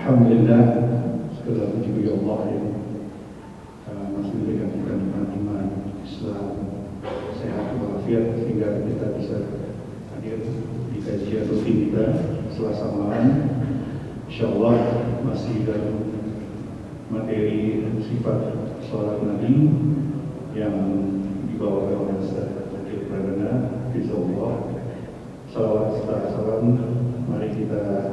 Alhamdulillah, segala puji bagi Allah yang masih memberikan kita nikmat iman, Islam, sehat walafiat sehingga kita bisa hadir di kajian rutin kita Selasa malam. Insyaallah masih dalam materi sifat salat Nabi yang dibawa oleh Ustaz Zakir Pradana, Bismillah. Salawat serta salam, mari kita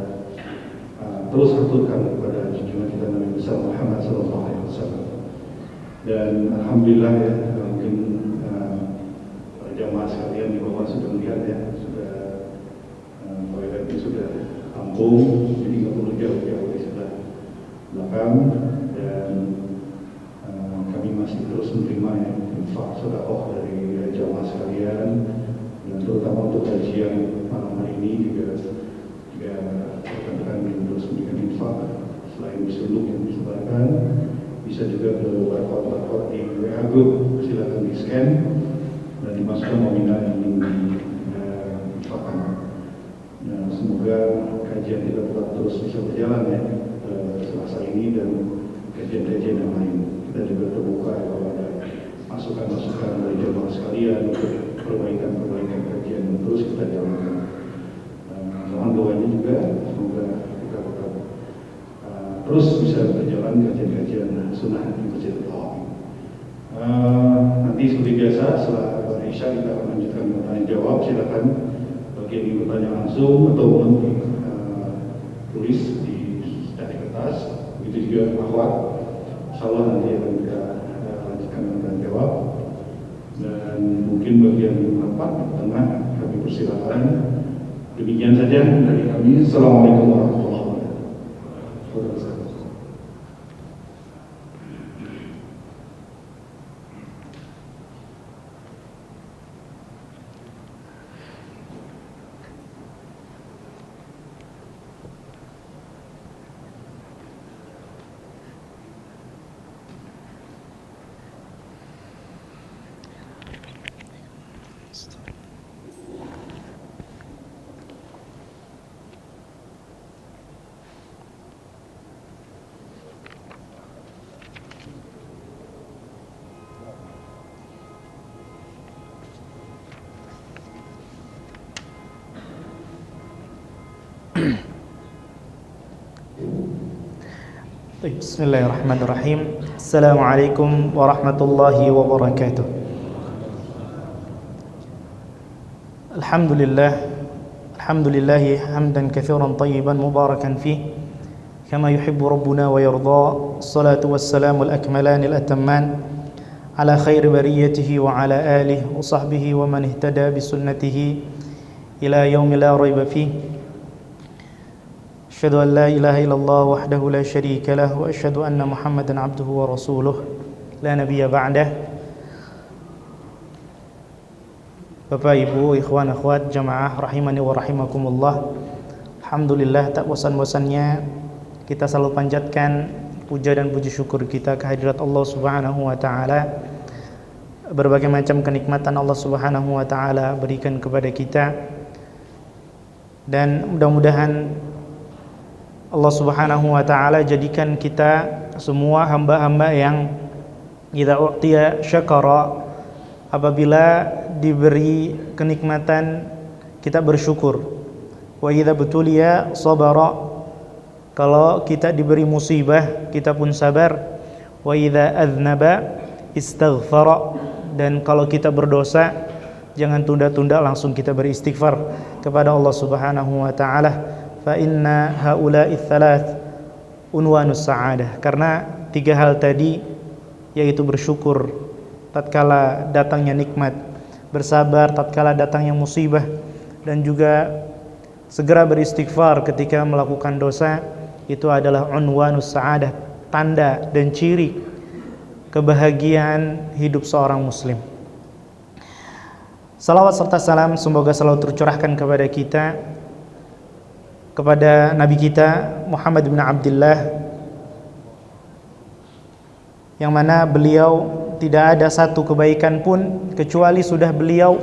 terus aturkan kepada junjungan kita Nabi besar Muhammad SAW. Dan alhamdulillah ya, mungkin para jamaah sekalian di bawah sudah melihat ya, sudah toilet ini sudah rampung, jadi nggak perlu jauh-jauh di sebelah belakang. Dan kami masih terus menerima ya, infak sedekah dari jamaah sekalian, dan terutama untuk kajian malam hari ini juga rekan-rekan yang terus memberikan infak. Selain di suluk yang disebarkan, bisa juga ke barcode di WA Group, silakan di scan dan dimasukkan nominal yang ingin diinfakkan. Nah, semoga kajian kita tetap terus bisa berjalan ya Selasa ini dan kajian-kajian yang lain. Kita juga terbuka ya, kalau ada masukan-masukan dari jemaah sekalian untuk perbaikan kajian yang terus kita jalankan. Mohon doanya juga semoga kita tetap terus bisa berjalan kajian-kajian sunnah di Masjid Al-Haram. Nanti seperti biasa setelah Isya kita akan lanjutkan pertanyaan jawab. Silakan bagi yang ingin bertanya langsung atau tulis di kertas. Begitu juga akhwat. Insyaallah nanti akan kita lanjutkan pertanyaan jawab. Dan mungkin bagian rapat tengah kami persilakan. Demikian saja dari kami. Assalamualaikum warahmatullahi wabarakatuh. Bismillahirrahmanirrahim. Assalamualaikum warahmatullahi wabarakatuh. Alhamdulillahi hamdan katsiran tayyiban mubarakan fih kama yuhibbu rabbuna wa yarda. Assalatu wassalamu al-akmalani al-atamman ala khairi bariyatihi wa ala alihi wa sahbihi wa man ihtada bi sunnatihi ila yaumi la raiba fih. Asyhadu an la ilaha illallah wahdahu la syarika lah wa asyhadu anna Muhammadan abduhu wa rasuluh la nabiyya ba'dah. Bapak, Ibu, ikhwan, akhwat, jamaah rahimani wa rahimakumullah. Alhamdulillah, tak bosan-bosannya kita selalu panjatkan puja dan puji syukur kita kehadirat Allah Subhanahu wa taala. Berbagai macam kenikmatan Allah Subhanahu wa taala berikan kepada kita, dan mudah-mudahan Allah Subhanahu wa taala jadikan kita semua hamba-hamba yang idza u'tiya syakara, apabila diberi kenikmatan kita bersyukur, wa idza butuliya sabara, kalau kita diberi musibah kita pun sabar, wa idza adznaba istaghfara, dan kalau kita berdosa jangan tunda-tunda, langsung kita beristighfar kepada Allah Subhanahu wa taala. Fa inna haula'i tsalath unwanus sa'adah, karena tiga hal tadi, yaitu bersyukur tatkala datangnya nikmat, bersabar tatkala datangnya musibah, dan juga segera beristighfar ketika melakukan dosa, itu adalah unwanus sa'adah, tanda dan ciri kebahagiaan hidup seorang muslim. Salawat serta salam semoga selalu tercurahkan kepada kita, kepada Nabi kita Muhammad bin Abdullah, yang mana beliau tidak ada satu kebaikan pun kecuali sudah beliau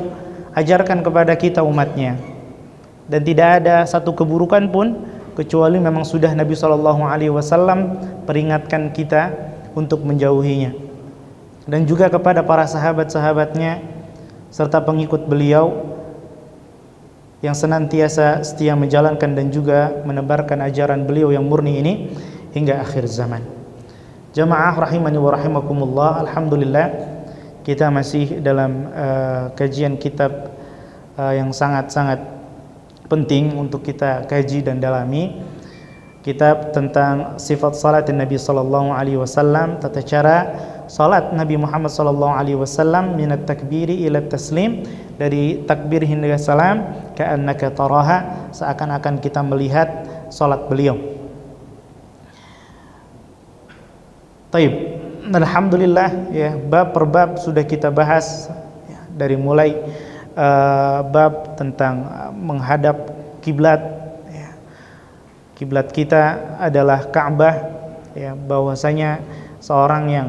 ajarkan kepada kita umatnya, dan tidak ada satu keburukan pun kecuali memang sudah Nabi SAW peringatkan kita untuk menjauhinya. Dan juga kepada para sahabat-sahabatnya serta pengikut beliau yang senantiasa setia menjalankan dan juga menebarkan ajaran beliau yang murni ini hingga akhir zaman. Jamaah rahimani wa rahimakumullah, alhamdulillah kita masih dalam kajian kitab yang sangat-sangat penting untuk kita kaji dan dalami, kitab tentang sifat salat Nabi sallallahu alaihi wasallam, tata cara salat Nabi Muhammad sallallahu alaihi wasallam minat takbiri ila taslim, dari takbir hingga salam, ka'annaka taraha, seakan-akan kita melihat salat beliau. Taib, alhamdulillah ya, bab per bab sudah kita bahas ya, dari mulai bab tentang menghadap kiblat ya. Kiblat kita adalah Ka'bah ya, bahwasanya seorang yang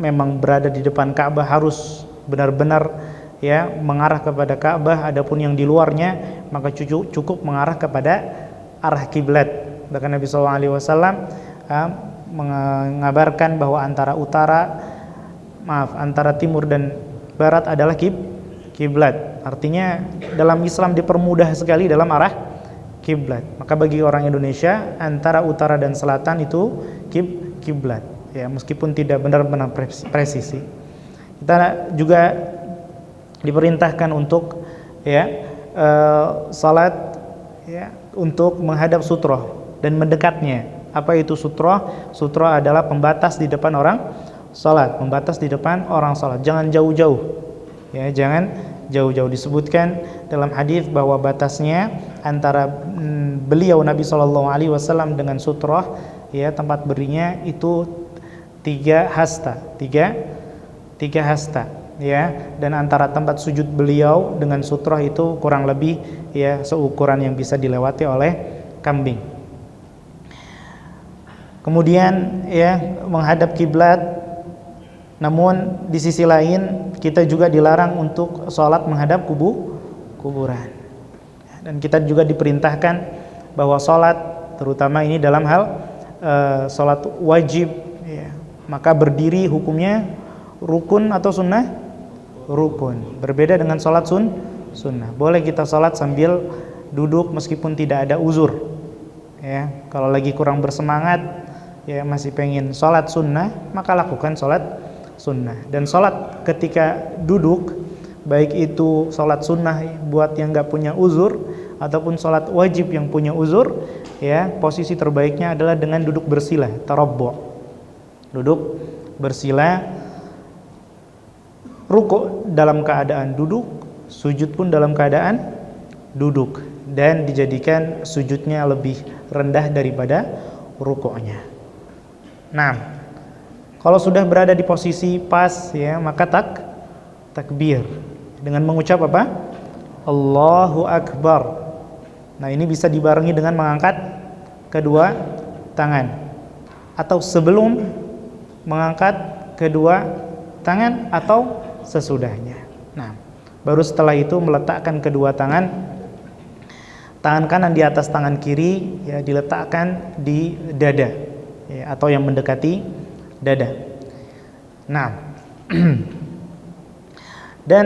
memang berada di depan Ka'bah harus benar-benar ya mengarah kepada Ka'bah, adapun yang di luarnya maka cukup mengarah kepada arah kiblat. Bahkan Nabi SAW mengabarkan bahwa antara timur dan barat adalah kiblat. Artinya dalam Islam dipermudah sekali dalam arah kiblat. Maka bagi orang Indonesia antara utara dan selatan itu kiblat. Ya, meskipun tidak benar-benar presisi. Kita juga diperintahkan untuk ya salat ya untuk menghadap sutroh dan mendekatnya. Apa itu sutroh? Sutroh adalah pembatas di depan orang salat, pembatas di depan orang salat. Jangan jauh-jauh. Ya, jangan jauh-jauh. Disebutkan dalam hadis bahwa batasnya antara beliau Nabi SAW dengan sutroh ya tempat berdirinya itu 3 hasta ya, dan antara tempat sujud beliau dengan sutroh itu kurang lebih ya seukuran yang bisa dilewati oleh kambing. Kemudian ya menghadap kiblat, namun di sisi lain kita juga dilarang untuk sholat menghadap kuburan. Dan kita juga diperintahkan bahwa sholat, terutama ini dalam hal sholat wajib ya, maka berdiri hukumnya rukun atau sunnah? Rukun. Berbeda dengan sholat sunnah. Boleh kita sholat sambil duduk meskipun tidak ada uzur ya. Kalau lagi kurang bersemangat ya, masih pengen sholat sunnah, maka lakukan sholat sunnah. Dan sholat ketika duduk, baik itu sholat sunnah buat yang gak punya uzur ataupun sholat wajib yang punya uzur ya, posisi terbaiknya adalah dengan duduk bersila, tarabbu'. Duduk bersila, rukuk dalam keadaan duduk, sujud pun dalam keadaan duduk, dan dijadikan sujudnya lebih rendah daripada rukuknya. Nah, kalau sudah berada di posisi pas ya, maka takbir dengan mengucap apa? Allahu Akbar. Nah, ini bisa dibarengi dengan mengangkat kedua tangan, atau sebelum mengangkat kedua tangan atau sesudahnya. Nah, baru setelah itu meletakkan kedua tangan kanan di atas tangan kiri ya, diletakkan di dada ya, atau yang mendekati dada. Nah, dan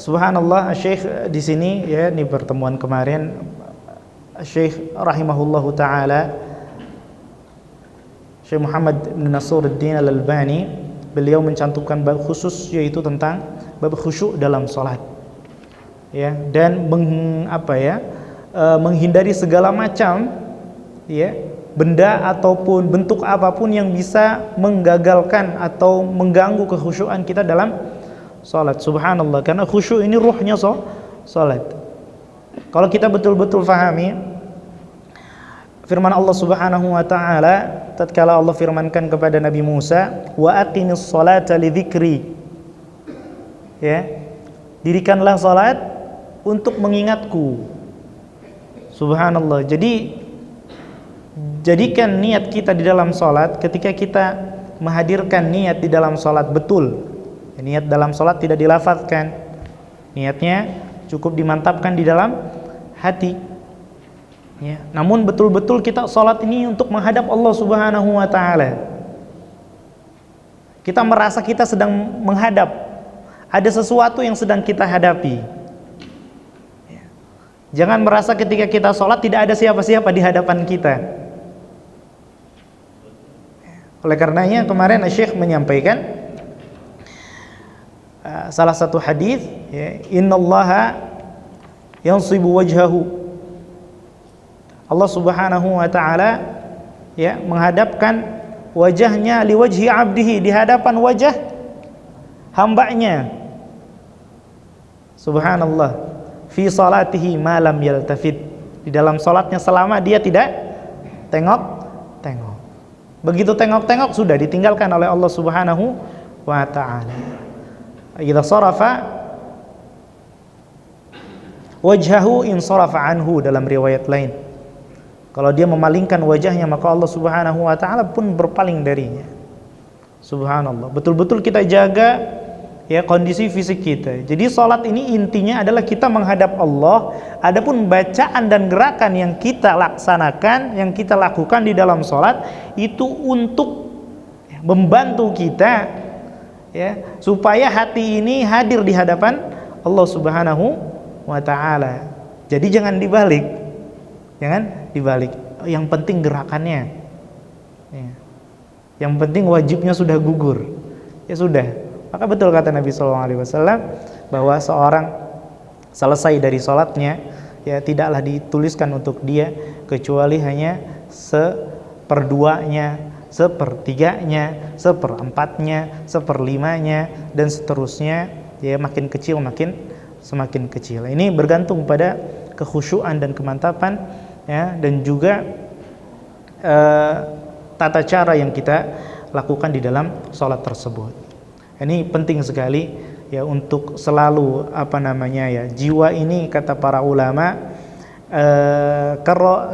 subhanallah, Syekh di sini ya, di pertemuan kemarin Syekh rahimahullahu taala, Syekh Muhammad bin Nasruddin Al-Albani, beliau mencantumkan bab khusus, yaitu tentang bab khusyuk dalam salat ya, dan menghindari segala macam ya benda ataupun bentuk apapun yang bisa menggagalkan atau mengganggu kekhusyukan kita dalam salat. Subhanallah, karena khusyuk ini ruhnya salat. Kalau kita betul-betul fahami firman Allah Subhanahu wa taala tatkala Allah firmankan kepada Nabi Musa, wa aqimis salata li dzikri. Ya. Dirikanlah salat untuk mengingatku. Subhanallah. Jadi jadikan niat kita di dalam salat, ketika kita menghadirkan niat di dalam salat betul. Niat dalam salat tidak dilafazkan. Niatnya cukup dimantapkan di dalam hati. Ya, namun betul-betul kita sholat ini untuk menghadap Allah Subhanahu wa Ta'ala. Kita merasa kita sedang menghadap, ada sesuatu yang sedang kita hadapi. Ya. Jangan merasa ketika kita sholat tidak ada siapa-siapa di hadapan kita. Ya. Oleh karenanya kemarin Syekh menyampaikan salah satu hadis, ya, innallaha yansibu wajhahu, Allah Subhanahu wa Ta'ala, ya, menghadapkan wajahnya liwajhi abdihi, di hadapan wajah hambanya. Subhanallah, fi salatihi ma lam yaltafit, di dalam salatnya selama dia tidak tengok-tengok. Begitu tengok-tengok sudah ditinggalkan oleh Allah Subhanahu wa Ta'ala. Idza sarafa wajhahu in sarafa anhu, dalam riwayat lain, kalau dia memalingkan wajahnya maka Allah Subhanahu wa Ta'ala pun berpaling darinya. Subhanallah, betul-betul kita jaga, ya, kondisi fisik kita. Jadi salat ini intinya adalah kita menghadap Allah. Adapun bacaan dan gerakan yang kita laksanakan, yang kita lakukan di dalam salat itu untuk membantu kita, ya, supaya hati ini hadir di hadapan Allah Subhanahu wa Ta'ala. Jadi jangan dibalik. Jangan dibalik. Yang penting gerakannya, ya. Yang penting wajibnya sudah gugur, ya sudah. Maka betul kata Nabi SAW bahwa seorang selesai dari sholatnya, ya, tidaklah dituliskan untuk dia kecuali hanya seperduanya, sepertiganya, seperempatnya, seperlimanya, dan seterusnya, ya, makin kecil semakin kecil. Ini bergantung pada kekhusyuan dan kemantapan, ya, dan juga tata cara yang kita lakukan di dalam sholat tersebut. Ini penting sekali, ya, untuk selalu ya, jiwa ini kata para ulama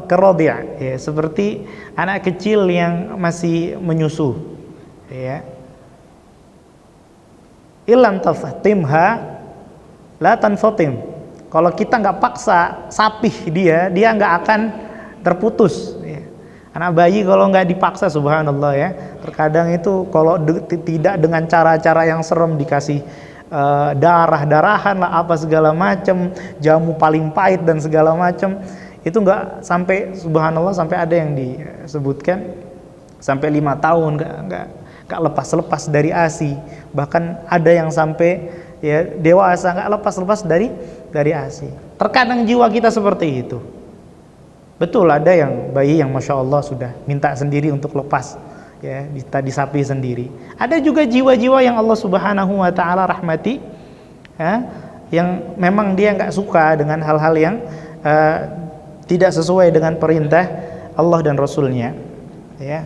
kerodhi', ya, seperti anak kecil yang masih menyusu, ya. Illam tafatimha la tanfatim. Kalau kita nggak paksa sapih dia nggak akan terputus, ya. Anak bayi kalau nggak dipaksa, subhanallah, ya, terkadang itu kalau tidak dengan cara-cara yang serem, dikasih darah-darahan lah, apa segala macam, jamu paling pahit dan segala macam, itu nggak sampai, subhanallah, sampai ada yang disebutkan sampai 5 tahun nggak lepas dari ASI, bahkan ada yang sampai, ya, dewasa nggak lepas dari ASI. Terkadang jiwa kita seperti itu. Betul, ada yang bayi yang masya Allah sudah minta sendiri untuk lepas, ya, disapi sendiri. Ada juga jiwa-jiwa yang Allah Subhanahu wa Ta'ala rahmati, ya, yang memang dia nggak suka dengan hal-hal yang tidak sesuai dengan perintah Allah dan Rasulnya, ya.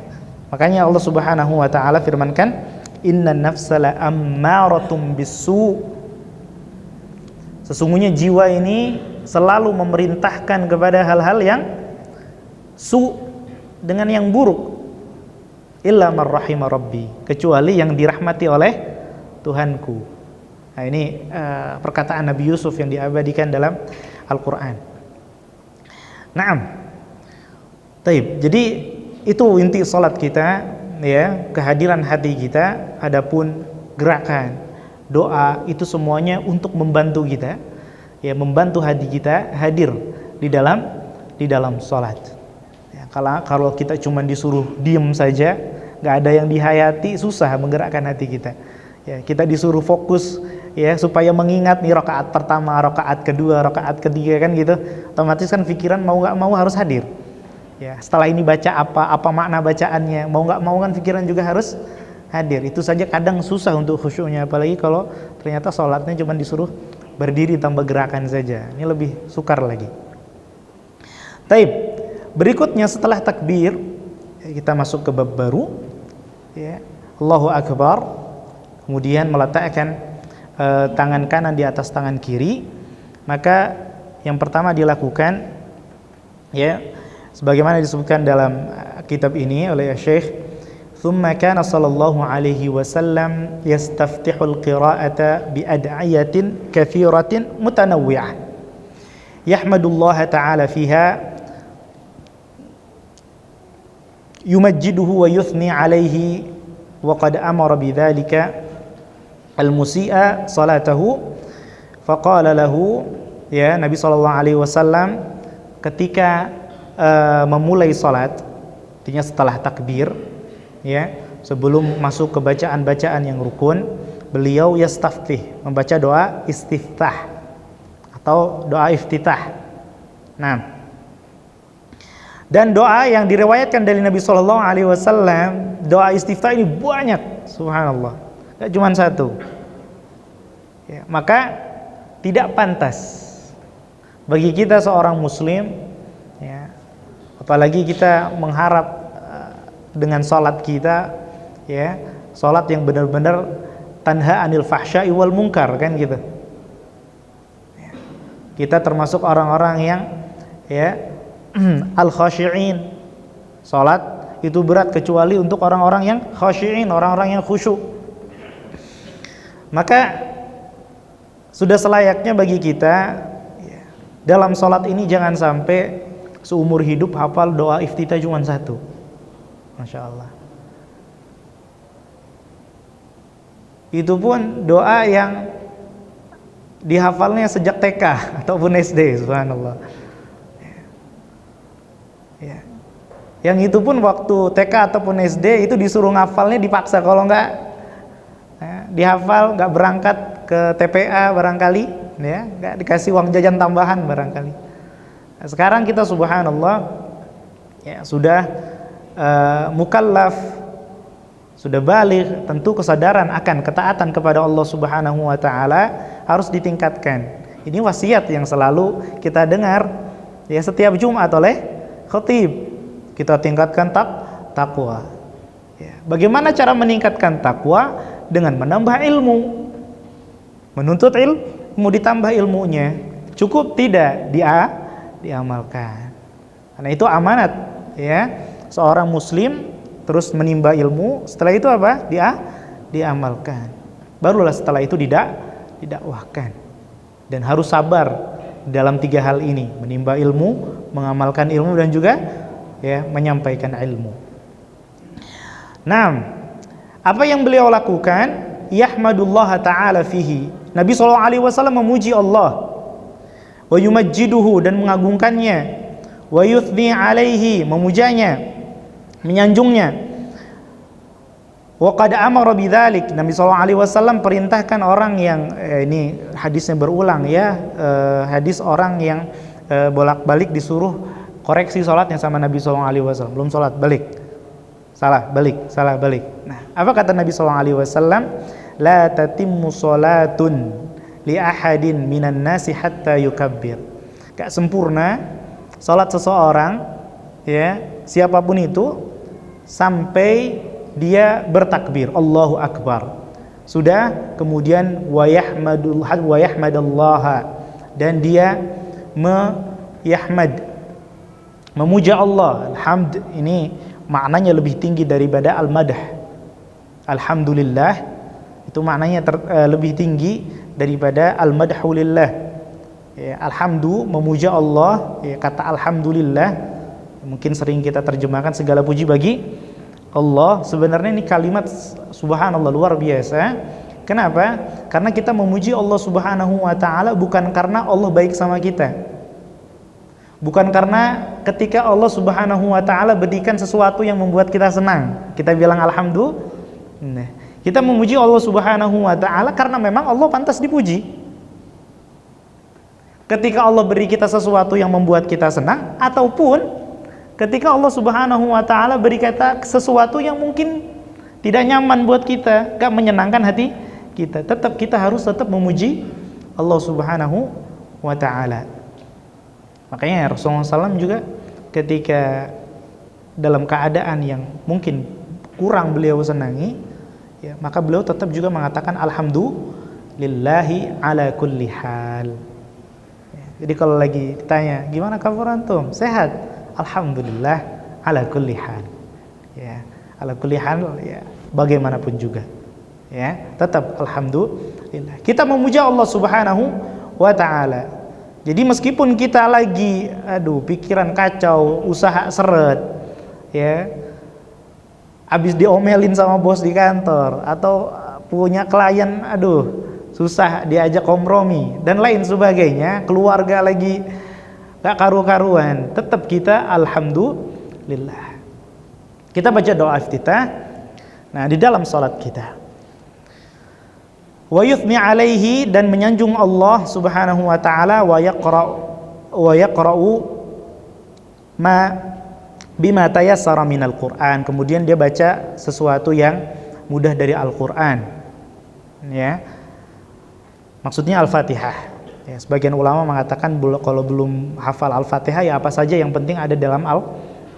Makanya Allah Subhanahu wa Ta'ala firmankan, innan nafsala ammaratum bisu. Sesungguhnya jiwa ini selalu memerintahkan kepada hal-hal yang dengan yang buruk. Illa man rahima rabbi, kecuali yang dirahmati oleh Tuhanku. Nah, ini perkataan Nabi Yusuf yang diabadikan dalam Al-Quran. Naam. Taib. Jadi itu inti salat kita, ya, kehadiran hati kita. Adapun gerakan, doa, itu semuanya untuk membantu kita, ya, membantu hati kita hadir di dalam salat. Ya, kalau kita cuma disuruh diem saja, nggak ada yang dihayati, susah menggerakkan hati kita. Ya, kita disuruh fokus, ya, supaya mengingat nih rakaat pertama, rakaat kedua, rakaat ketiga, kan gitu. Otomatis kan pikiran mau nggak mau harus hadir. Ya, setelah ini baca apa makna bacaannya, mau nggak mau kan pikiran juga harus hadir. Itu saja kadang susah untuk khusyuknya, apalagi kalau ternyata sholatnya cuma disuruh berdiri tanpa gerakan saja. Ini lebih sukar lagi. Taib. Berikutnya setelah takbir, kita masuk ke bab baru, ya, Allahu Akbar, kemudian meletakkan tangan kanan di atas tangan kiri. Maka yang pertama dilakukan, ya, sebagaimana disebutkan dalam kitab ini oleh Syekh, thumma kana sallallahu alaihi wasallam yastaftihul qira'ata bi ad'iyatin katsiratin mutanawwi'ah yahmadullaha ta'ala fiha yumajjiduhu wa yuthni alaihi wa qad amara bidzalika al-musii'a salatahu faqala lahu, ya, Nabi sallallahu alaihi wasallam ketika memulai salat, artinya setelah takbir, ya, sebelum masuk ke bacaan-bacaan yang rukun, beliau yastaftih, membaca doa istiftah atau doa iftitah. Nah, dan doa yang diriwayatkan dari Nabi sallallahu alaihi wasallam, doa istiftah ini banyak, subhanallah, enggak cuma satu. Ya, maka tidak pantas bagi kita seorang muslim, ya, apalagi kita mengharap dengan salat kita, ya, salat yang benar-benar tanha anil fahsya'i wal munkar, kan gitu. Ya. Kita termasuk orang-orang yang, ya, al-khasyi'in. Salat itu berat kecuali untuk orang-orang yang khasyi'in, orang-orang yang khusyuk. Maka sudah selayaknya bagi kita, ya, dalam salat ini jangan sampai seumur hidup hafal doa iftitah cuma satu. Masya Allah. Itu pun doa yang dihafalnya sejak TK ataupun SD, subhanallah. Ya. Yang itu pun waktu TK ataupun SD itu disuruh ngafalnya dipaksa, kalau enggak, ya, dihafal enggak berangkat ke TPA barangkali, ya, enggak dikasih uang jajan tambahan barangkali. Nah, sekarang kita subhanallah, ya, sudah mukallaf, sudah baligh, tentu kesadaran akan ketaatan kepada Allah Subhanahu wa taala harus ditingkatkan. Ini wasiat yang selalu kita dengar, ya, setiap Jumat oleh khatib. Kita tingkatkan takwa. Ya. Bagaimana cara meningkatkan takwa? Dengan menambah ilmu. Menuntut ilmu, ditambah ilmunya. Cukup tidak diamalkan. Karena itu amanat, ya. Seorang muslim terus menimba ilmu, setelah itu apa? Diamalkan. Barulah setelah itu didakwahkan. Dan harus sabar dalam 3 hal ini, menimba ilmu, mengamalkan ilmu, dan juga, ya, menyampaikan ilmu. Nah, apa yang beliau lakukan? Yahmadullah ta'ala fihi. Nabi SAW memuji Allah, wa yumajjiduhu, dan mengagungkannya, wa yuthni alaihi, memujanya, menyanjungnya. Wa qad amara bidzalik. Nabi SAW perintahkan orang yang ini hadisnya berulang, ya, hadis orang yang bolak-balik disuruh koreksi salatnya sama Nabi SAW. Belum salat, balik. Salah, balik. Nah, apa kata Nabi SAW? La tatimmu salatun li ahadin minan nasi hatta yukabbir. Gak sempurna salat seseorang, ya, siapapun itu, sampai dia bertakbir Allahu Akbar. Sudah, kemudian wa yahmadallaha, dan dia memuja Allah. Alhamd ini maknanya lebih tinggi daripada al-madah. Alhamdulillah itu maknanya lebih tinggi daripada al-madhu lillah. Ya, alhamdu, memuja Allah, ya, kata alhamdulillah mungkin sering kita terjemahkan segala puji bagi Allah. Sebenarnya ini kalimat subhanallah luar biasa. Kenapa? Karena kita memuji Allah Subhanahu wa taala bukan karena Allah baik sama kita. Bukan karena ketika Allah Subhanahu wa taala berikan sesuatu yang membuat kita senang, kita bilang alhamdulillah. Kita memuji Allah Subhanahu wa taala karena memang Allah pantas dipuji. Ketika Allah beri kita sesuatu yang membuat kita senang, ataupun ketika Allah Subhanahu wa taala beri kita sesuatu yang mungkin tidak nyaman buat kita, gak menyenangkan hati kita, tetap kita harus memuji Allah Subhanahu wa taala. Makanya Rasulullah SAW juga ketika dalam keadaan yang mungkin kurang beliau senangi, ya, maka beliau tetap juga mengatakan alhamdulillahi ala kulli hal. Jadi kalau lagi ditanya gimana kabar antum? Sehat? Alhamdulillah ala kulli hal. Ya, ala kulli hal, ya, bagaimanapun juga. Ya, tetap alhamdulillah. Kita memuja Allah Subhanahu wa taala. Jadi meskipun kita lagi pikiran kacau, usaha seret, ya, habis diomelin sama bos di kantor, atau punya klien, aduh susah diajak kompromi dan lain sebagainya, keluarga lagi gak karu-karuan, tetap kita alhamdulillah. Kita baca doa iftitah. Nah, di dalam salat kita. Wa yuthni alaihi, dan menyanjung Allah Subhanahu wa taala, wa yaqra'u ma bima tayassara minal Qur'an. Kemudian dia baca sesuatu yang mudah dari Al-Qur'an. Ya. Maksudnya Al-Fatihah. Ya, sebagian ulama mengatakan kalau belum hafal Al-Fatihah ya apa saja yang penting ada dalam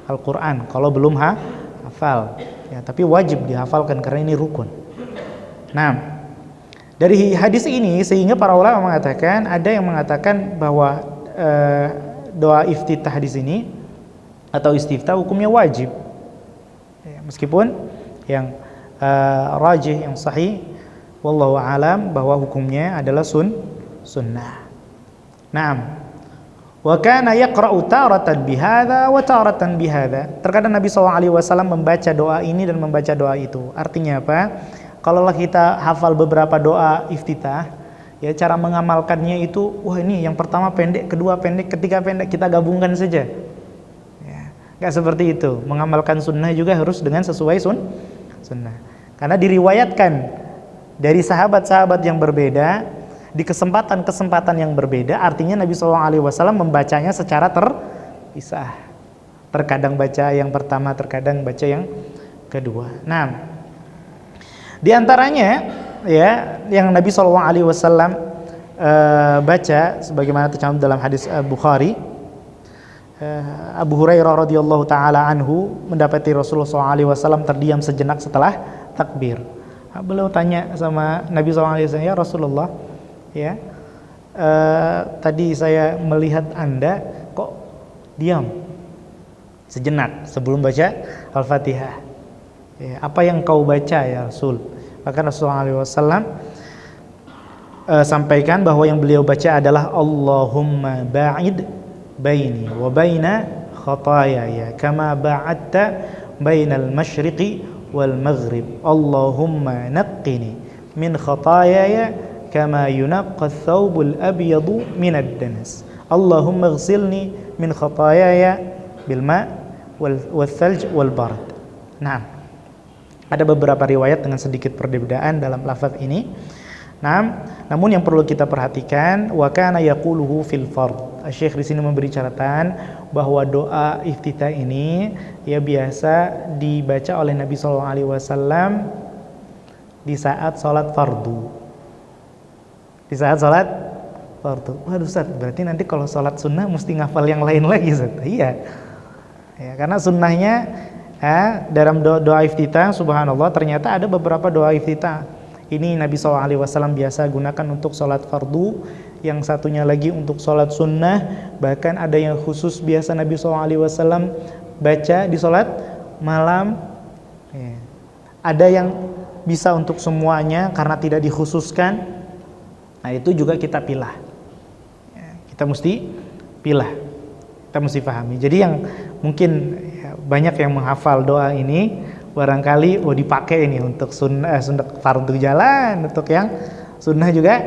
Al-Qur'an. Kalau belum hafal, ya tapi wajib dihafalkan karena ini rukun. Nah, dari hadis ini sehingga para ulama mengatakan, ada yang mengatakan bahwa doa iftitah di sini atau istiftah hukumnya wajib. Ya, meskipun yang rajih, yang sahih wallahu alam bahwa hukumnya adalah sunnah. Naam. Wa kana yaqra'u taratan bihadza wa taratan bihadza. Terkadang Nabi SAW membaca doa ini dan membaca doa itu. Artinya apa? Kalau kita hafal beberapa doa iftitah, ya cara mengamalkannya itu, wah ini yang pertama pendek, kedua pendek, ketiga pendek, kita gabungkan saja. Ya, enggak seperti itu. Mengamalkan sunnah juga harus dengan sesuai sunnah. Karena diriwayatkan dari sahabat-sahabat yang berbeda, di kesempatan-kesempatan yang berbeda, artinya Nabi SAW membacanya secara terpisah. Terkadang baca yang pertama, terkadang baca yang kedua. Nah, di antaranya ya yang Nabi SAW baca sebagaimana tercantum dalam hadis Bukhari, Abu Hurairah radhiyallahu taala anhu mendapati Rasulullah SAW terdiam sejenak setelah takbir. Beliau tanya sama Nabi SAW, ya Rasulullah, ya tadi saya melihat Anda kok diam sejenak sebelum baca Al-Fatihah. Ya, apa yang kau baca ya Rasul? Maka Rasulullah SAW sampaikan bahwa yang beliau baca adalah Allahumma ba'id baini wa baina khataayaya kama ba'adta bainal masyriqi wal maghrib. Allahumma naqqini min khataayaya kama yunaqqa ath-thawbul abyadu minad danas. Allahumma ighsilni min khataayaya bil ma' wal thalj wal barad. Nah, ada beberapa riwayat dengan sedikit perbedaan dalam lafaz ini. Nah, namun yang perlu kita perhatikan, wa kana yaquluhu fil fard. Syekh di sini memberi catatan bahwa doa iftitah ini ya biasa dibaca oleh Nabi SAW di saat salat fardu. Di saat salat fardu. Waduh Ustaz, berarti nanti kalau salat sunnah mesti ngafal yang lain lagi Ustaz. Iya. Ya, karena sunnahnya dalam doa iftitah, subhanallah, ternyata ada beberapa doa iftitah. Ini Nabi SAW biasa gunakan untuk salat fardu, yang satunya lagi untuk salat sunnah, bahkan ada yang khusus biasa Nabi SAW baca di salat malam. Ya. Ada yang bisa untuk semuanya karena tidak dikhususkan. Nah, itu juga kita pilah. Ya, kita mesti pilah. Kita mesti pahami. Jadi yang mungkin banyak yang menghafal doa ini barangkali dipakai ini untuk sunnah fardu jalan, untuk yang sunnah juga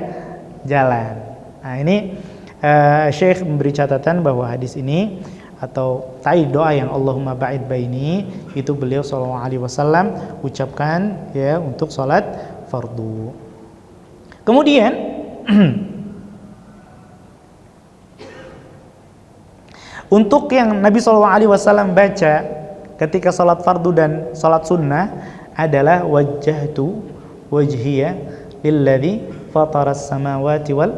jalan. Nah, ini Syekh memberi catatan bahwa hadis ini atau doa yang Allahumma ba'id baini itu beliau SAW ucapkan ya untuk salat fardu. Kemudian untuk yang Nabi SAW baca ketika salat fardu dan salat sunnah adalah wajjahtu wajhiya lilladzi fataras samawati wal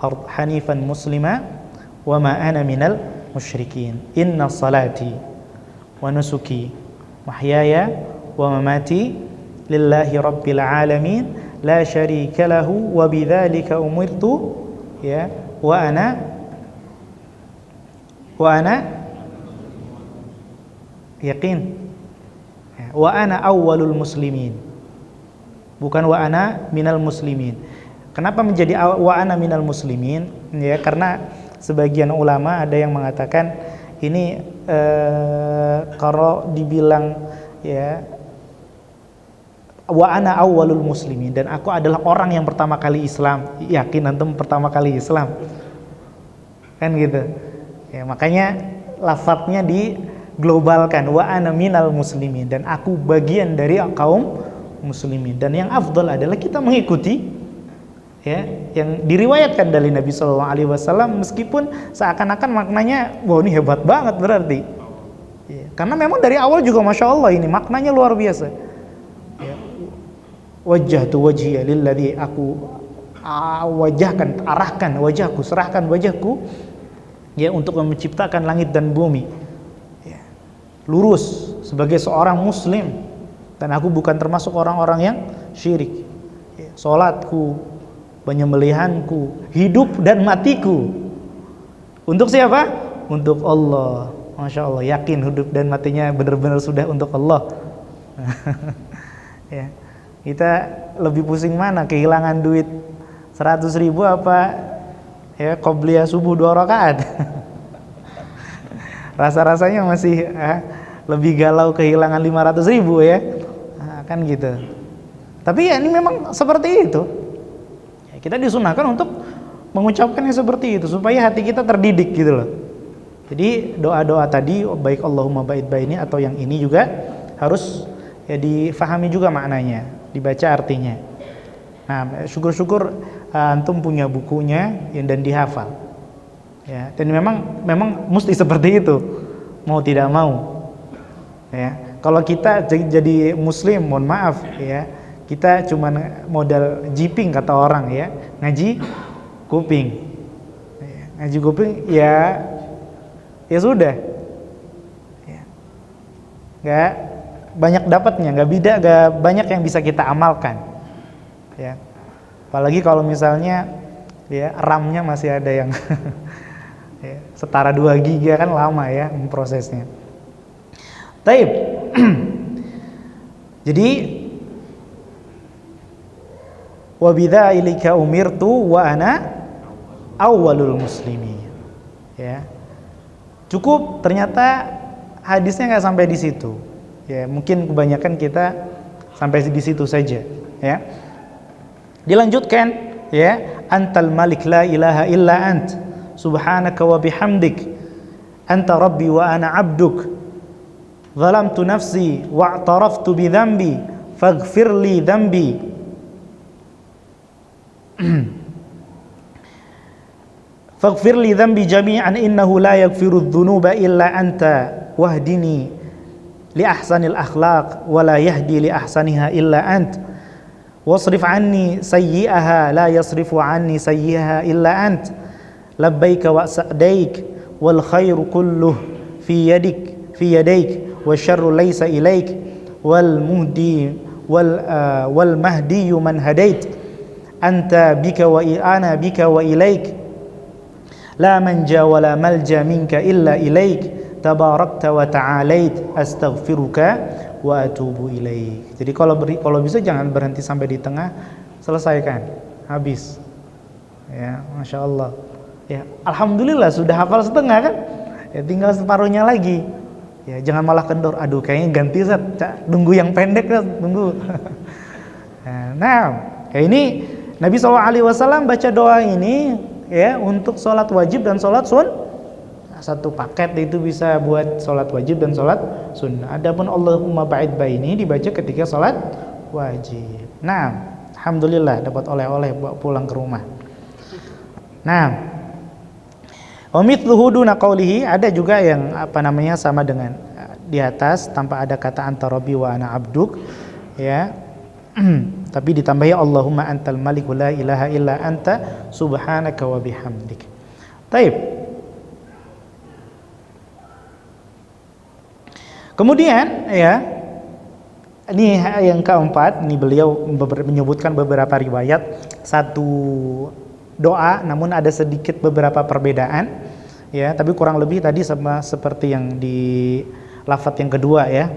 ard hanifan muslima wa ma ana minal musyrikin. Inna salati wa nusuki mahyaya wa mamati lillahi rabbil alamin la syarika lahu wa bidzalika umirtu ya wa ana yakin wa ana awwalul muslimin, bukan wa ana minal muslimin. Kenapa menjadi wa ana minal muslimin? Ya karena sebagian ulama ada yang mengatakan ini kalau dibilang ya wa ana awwalul muslimin, dan aku adalah orang yang pertama kali Islam. Yakin antum pertama kali Islam? Kan gitu. Ya, makanya lafadznya diglobalkan, wa ana minal muslimin, dan aku bagian dari kaum muslimin. Dan yang afdal adalah kita mengikuti ya yang diriwayatkan dari Nabi sallallahu alaihi wasallam, meskipun seakan-akan maknanya wah ini hebat banget berarti. Ya, karena memang dari awal juga Masya Allah ini maknanya luar biasa. Ya, wajjahtu wajhiya lilladzi, aku wajahkan, arahkan wajahku, serahkan wajahku ya untuk menciptakan langit dan bumi. Ya, lurus sebagai seorang muslim, dan aku bukan termasuk orang-orang yang syirik. Ya, salatku, penyembelihanku, hidup dan matiku untuk siapa? Untuk Allah. Masya Allah, yakin hidup dan matinya benar-benar sudah untuk Allah. Ya, kita lebih pusing mana, kehilangan duit 100.000 apa ya qobliyah subuh 2 rakaat? Rasa-rasanya masih lebih galau kehilangan 500.000 ya. Nah, kan gitu. Tapi ya ini memang seperti itu. Ya, kita disunahkan untuk mengucapkannya seperti itu supaya hati kita terdidik gitu loh. Jadi doa-doa tadi baik Allahumma ba'id baini atau yang ini juga harus ya difahami juga maknanya, dibaca artinya. Nah, syukur-syukur antum punya bukunya dan dihafal. Ya, dan memang mesti seperti itu. Mau tidak mau. Ya, kalau kita jadi muslim, mohon maaf ya, kita cuman modal jiping kata orang ya, ngaji kuping. Ya, ngaji kuping ya sudah, ya. Nggak banyak dapatnya, nggak banyak yang bisa kita amalkan, ya. Apalagi kalau misalnya ya RAM-nya masih ada yang ya, setara 2 GB kan lama ya prosesnya. Taib. Jadi wa bidzalika umirtu wa ana awwalul muslimin. Ya. Cukup, ternyata hadisnya nggak sampai di situ. Ya, mungkin kebanyakan kita sampai di situ saja. Ya, dilanjutkan. Ya, antal malik la ilaha illa ant, subhanaka wa bihamdik, anta rabbi wa ana abduk, zalamtu nafsi wa a'taraftu bi dhanbi, faghfir li dhanbi. Faghfir li dhanbi jami'an innahu la yaghfiru dhunuba illa anta wahdini li ahsanil akhlaq wa la yahdi li ahsaniha illa ant wasrif anni sayyi'aha la yasrifu anni sayyi'aha illa ant labbaika wa sa'daik wal khairu kulluh fi yadaik wa syarru laysa ilaik wal muhdi wal mahdi man hadait anta bika wa ana bika wa ilaik la manja wa la malja minka illa ilaik tabarakta wa ta'alait astaghfiruka wa atubu ilaik. Jadi kalau bisa jangan berhenti sampai di tengah, selesaikan habis ya. Masya Allah ya, alhamdulillah sudah hafal setengah kan ya, tinggal separuhnya lagi ya. Jangan malah kendor, aduh kayaknya ganti Zat, tunggu yang pendek kan, tunggu. Nah ya, ini Nabi SAW baca doa ini ya untuk sholat wajib dan sholat satu paket itu bisa buat sholat wajib dan sholat sunnah. Adapun Allahumma ba'id baini dibaca ketika sholat wajib. Nah, alhamdulillah dapat oleh-oleh bawa pulang ke rumah. Nah, wa mithluhu duna qawlihi, ada juga yang sama dengan di atas tanpa ada kata anta rabbi wa ana abduk ya. Tapi ditambahi Allahumma antal malik la ilaha illa anta subhanaka wa bihamdik. Taib. Kemudian ya, ini yang keempat, ini beliau menyebutkan beberapa riwayat satu doa, namun ada sedikit beberapa perbedaan ya, tapi kurang lebih tadi sama seperti yang di lafadz yang kedua ya.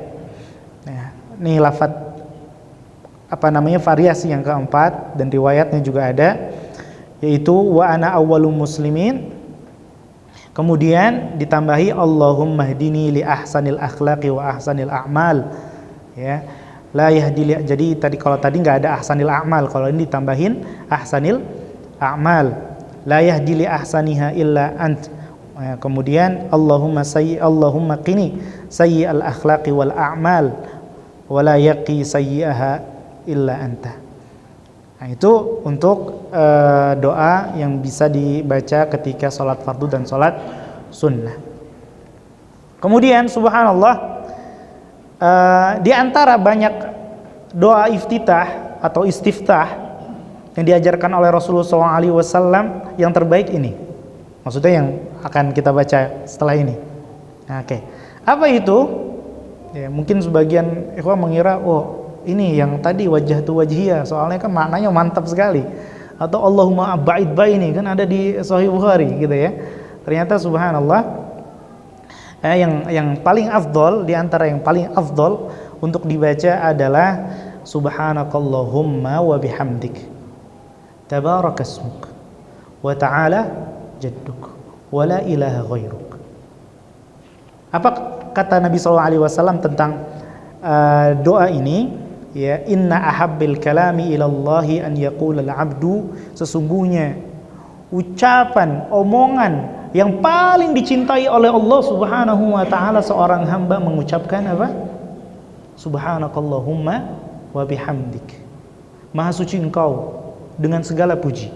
Nah, ini lafadz variasi yang keempat dan riwayatnya juga ada, yaitu wa ana awwalul muslimin, kemudian ditambahi Allahumma hdini li ahsanil akhlaqi wa ahsanil a'mal ya. La yahdi jadi kalau tadi nggak ada ahsanil a'mal, kalau ini ditambahin ahsanil a'mal. La yahdi li ahsaniha illa ant. Kemudian Allahumma qini sayyi'al akhlaqi wal a'mal wa la yaqi sayyi'aha illa anta. Nah, itu untuk doa yang bisa dibaca ketika sholat fardu dan sholat sunnah. Kemudian subhanallah, di antara banyak doa iftitah atau istiftah yang diajarkan oleh Rasulullah SAW yang terbaik ini, maksudnya yang akan kita baca setelah ini. Nah, oke. Apa itu? Ya, mungkin sebagian ikhwan mengira, oh ini yang tadi wajah tu wajhiyah, soalnya kan maknanya mantap sekali. Atau Allahumma ab'id baini, kan ada di Sahih Bukhari gitu ya. Ternyata subhanallah, yang paling afdol, di antara yang paling afdol untuk dibaca adalah subhanakallahumma wa bihamdik tabarakasmuk wa ta'ala jadduk wa la ilaha ghairuk. Apa kata Nabi SAW tentang doa ini? Ya, inna ahabbil kalami ilallahi an yaqula al-'abdu, sesungguhnya ucapan, omongan yang paling dicintai oleh Allah Subhanahu wa taala seorang hamba mengucapkan apa? Subhanakallahumma wa bihamdik. Maha suci Engkau dengan segala puji.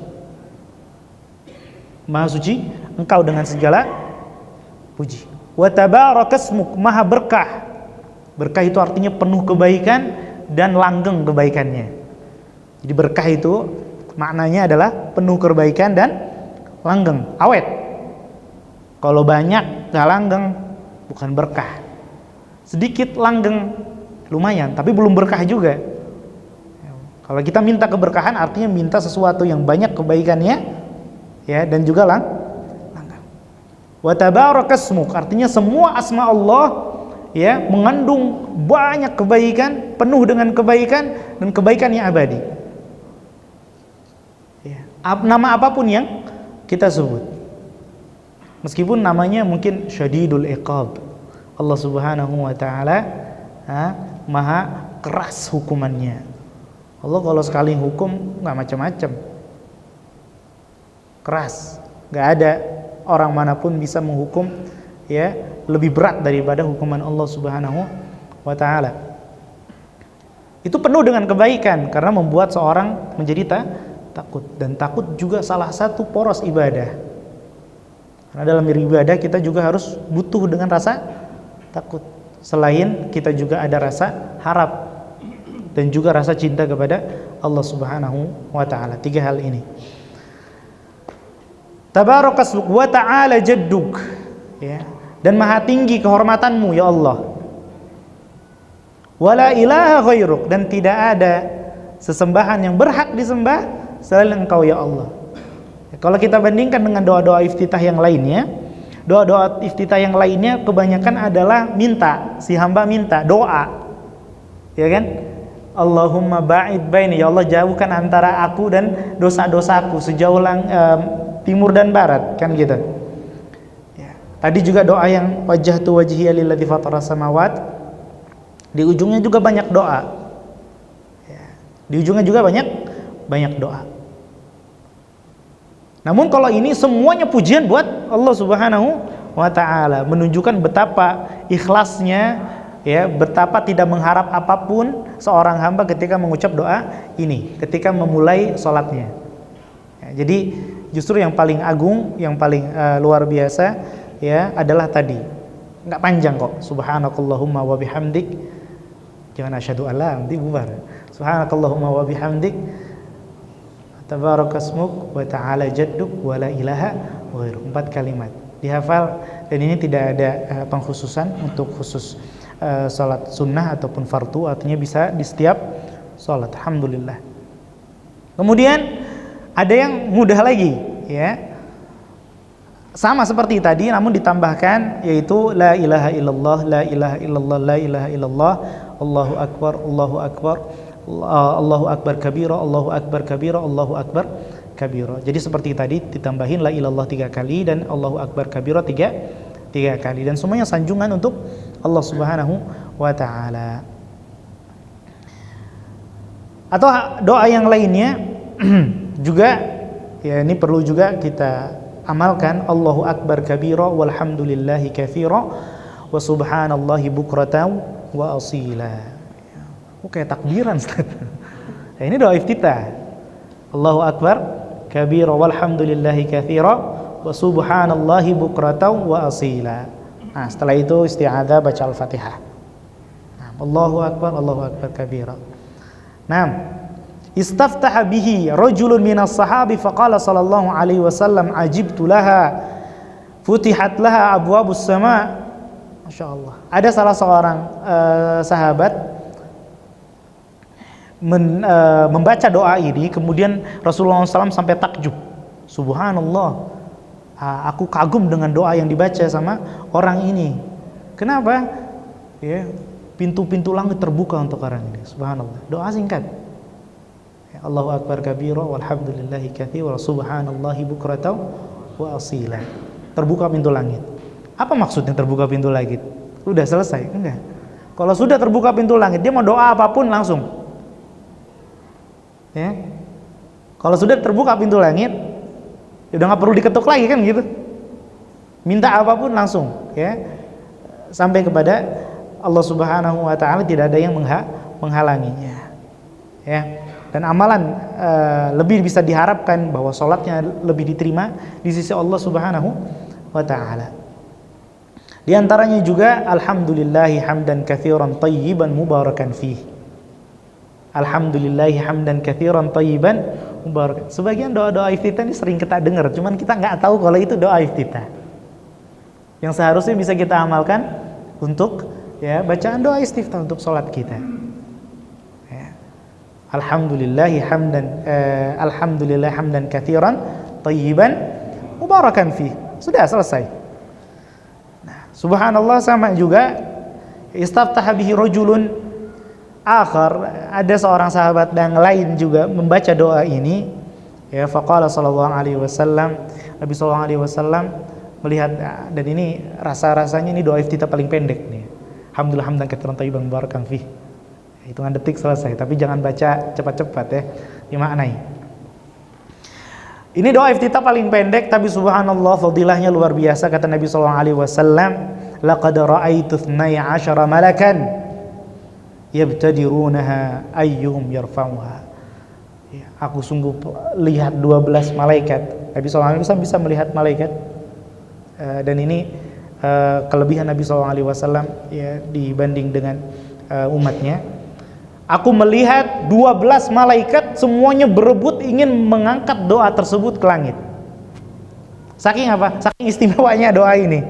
Maha suci Engkau dengan segala puji. Wa tabarakasmuk, maha berkah. Berkah itu artinya penuh kebaikan dan langgeng kebaikannya. Jadi berkah itu maknanya adalah penuh kebaikan dan langgeng, awet. Kalau banyak gak langgeng, bukan berkah. Sedikit langgeng, lumayan, tapi belum berkah juga. Kalau kita minta keberkahan artinya minta sesuatu yang banyak kebaikannya, ya, dan juga langgeng. Wa tabarakasmuk, artinya semua asma Allah, ya, mengandung banyak kebaikan, penuh dengan kebaikan dan kebaikan yang abadi. Ya, nama apapun yang kita sebut, meskipun namanya mungkin syadidul iqab, Allah Subhanahu wa taala maha keras hukumannya. Allah kalau sekali hukum nggak macam-macam, keras, nggak ada orang manapun bisa menghukum, ya, lebih berat daripada hukuman Allah Subhanahu wa taala. Itu penuh dengan kebaikan karena membuat seorang menjadi takut, dan takut juga salah satu poros ibadah. Karena dalam beribadah kita juga harus butuh dengan rasa takut. Selain kita juga ada rasa harap dan juga rasa cinta kepada Allah Subhanahu wa taala. 3 hal ini. Tabarakasmuk wa ta'ala jadduk, ya, dan maha tinggi kehormatanmu ya Allah. Wala ilaha ghairuk, dan tidak ada sesembahan yang berhak disembah selain Engkau ya Allah. Ya, kalau kita bandingkan dengan doa-doa iftitah yang lainnya, doa-doa iftitah yang lainnya kebanyakan adalah minta, si hamba minta doa, ya kan? Allahumma ba'id baini, ya Allah jauhkan antara aku dan dosa-dosaku sejauh timur dan barat, kan gitu. Ya. Tadi juga doa yang wajjahtu wajhiya lilladzi fatara samawat, di ujungnya juga banyak doa. Ya. Di ujungnya juga banyak doa. Namun kalau ini semuanya pujian buat Allah Subhanahu wa taala, menunjukkan betapa ikhlasnya, ya, betapa tidak mengharap apapun seorang hamba ketika mengucap doa ini, ketika memulai sholatnya. Ya, jadi justru yang paling agung, yang paling luar biasa, ya, adalah tadi. Enggak panjang kok. Subhanakallahumma wa bihamdik. Jangan asyhadu alla, nanti bubar. Subhanakallahumma wa bihamdik. Tabarakasmuk wa ta'ala jadduk wa la ilaha ghairuk. 4 kalimat. Dihafal, dan ini tidak ada pengkhususan untuk khusus salat sunnah ataupun fardu, artinya bisa di setiap salat. Alhamdulillah. Kemudian ada yang mudah lagi, ya, sama seperti tadi namun ditambahkan, yaitu la ilaha illallah, la ilaha illallah, la ilaha illallah, Allahu akbar, Allahu akbar, Allahu akbar kabira, Allahu akbar kabira, Allahu akbar kabira. Jadi seperti tadi ditambahin la ilallah 3 kali dan Allahu akbar kabira 3 kali, dan semuanya sanjungan untuk Allah Subhanahu wa taala. Atau doa yang lainnya juga ya ini perlu juga kita amalkan. Allahu akbar kabira walhamdulillahi katsira wa subhanallahi bukratan wa asila. Kayak takbiran Ustaz. Nah, ini doa iftitah. Allahu akbar kabira walhamdulillahi katsira wa subhanallahi bukratan wa asila. Nah, setelah itu isti'adzah baca Al-Fatihah. Nah, Allahu akbar kabira. Nah, istaftaha bihi rajulun minas sahabi faqala sallallahu alaihi wasallam ajibtu laha futihat laha abwabus sama. Masyaallah. Ada salah seorang sahabat membaca doa ini, kemudian Rasulullah SAW sampai takjub. Subhanallah, aku kagum dengan doa yang dibaca sama orang ini. Kenapa? Ya, pintu-pintu langit terbuka untuk orang ini. Subhanallah. Doa singkat. Ya, Allahu akbar kabira walhamdulillahi katsira wa subhanallahi bukratan wa asila. Terbuka pintu langit. Apa maksudnya terbuka pintu langit? Udah selesai? Enggak. Kalau sudah terbuka pintu langit, dia mau doa apapun langsung. Ya. Kalau sudah terbuka pintu langit, ya udah nggak perlu diketuk lagi kan gitu. Minta apapun langsung, ya. Sampai kepada Allah Subhanahu wa taala tidak ada yang menghalanginya. Ya. Dan amalan lebih bisa diharapkan bahwa sholatnya lebih diterima di sisi Allah Subhanahu wa taala. Di antaranya juga alhamdulillahi hamdan katsiran thayyiban mubarakan fihi. Alhamdulillahi hamdan katsiran thayyiban mubarakan. Sebagian doa-doa iftitah ini sering kita dengar, cuman kita nggak tahu kalau itu doa iftitah. Yang seharusnya bisa kita amalkan untuk ya bacaan doa istiftah untuk sholat kita. Ya. Alhamdulillahi hamdan katsiran thayyiban mubarakan fihi. Sudah selesai. Nah, subhanallah sama juga istaftaha bihi rajulun akhar, ada seorang sahabat yang lain juga membaca doa ini, ya faqala sallallahu alaihi wasallam, Nabi sallallahu alaihi wasallam melihat, dan ini rasanya ini doa iftitah paling pendek nih. Alhamdulillah hamdan katsiran thayyiban mubarakan fihi. Hitungan detik selesai, tapi jangan baca cepat-cepat ya, dimaknai. Ini doa iftitah paling pendek, tapi subhanallah fadilahnya luar biasa. Kata Nabi sallallahu alaihi wasallam, laqad ra'aitu 12 malakan yabtadirunaha ayyuhum yarfa'uha. Ya, aku sungguh lihat 12 malaikat. Nabi SAW bisa melihat malaikat, dan ini kelebihan Nabi SAW ya, dibanding dengan umatnya. Aku melihat 12 malaikat semuanya berebut ingin mengangkat doa tersebut ke langit. Saking apa? Saking istimewanya doa ini.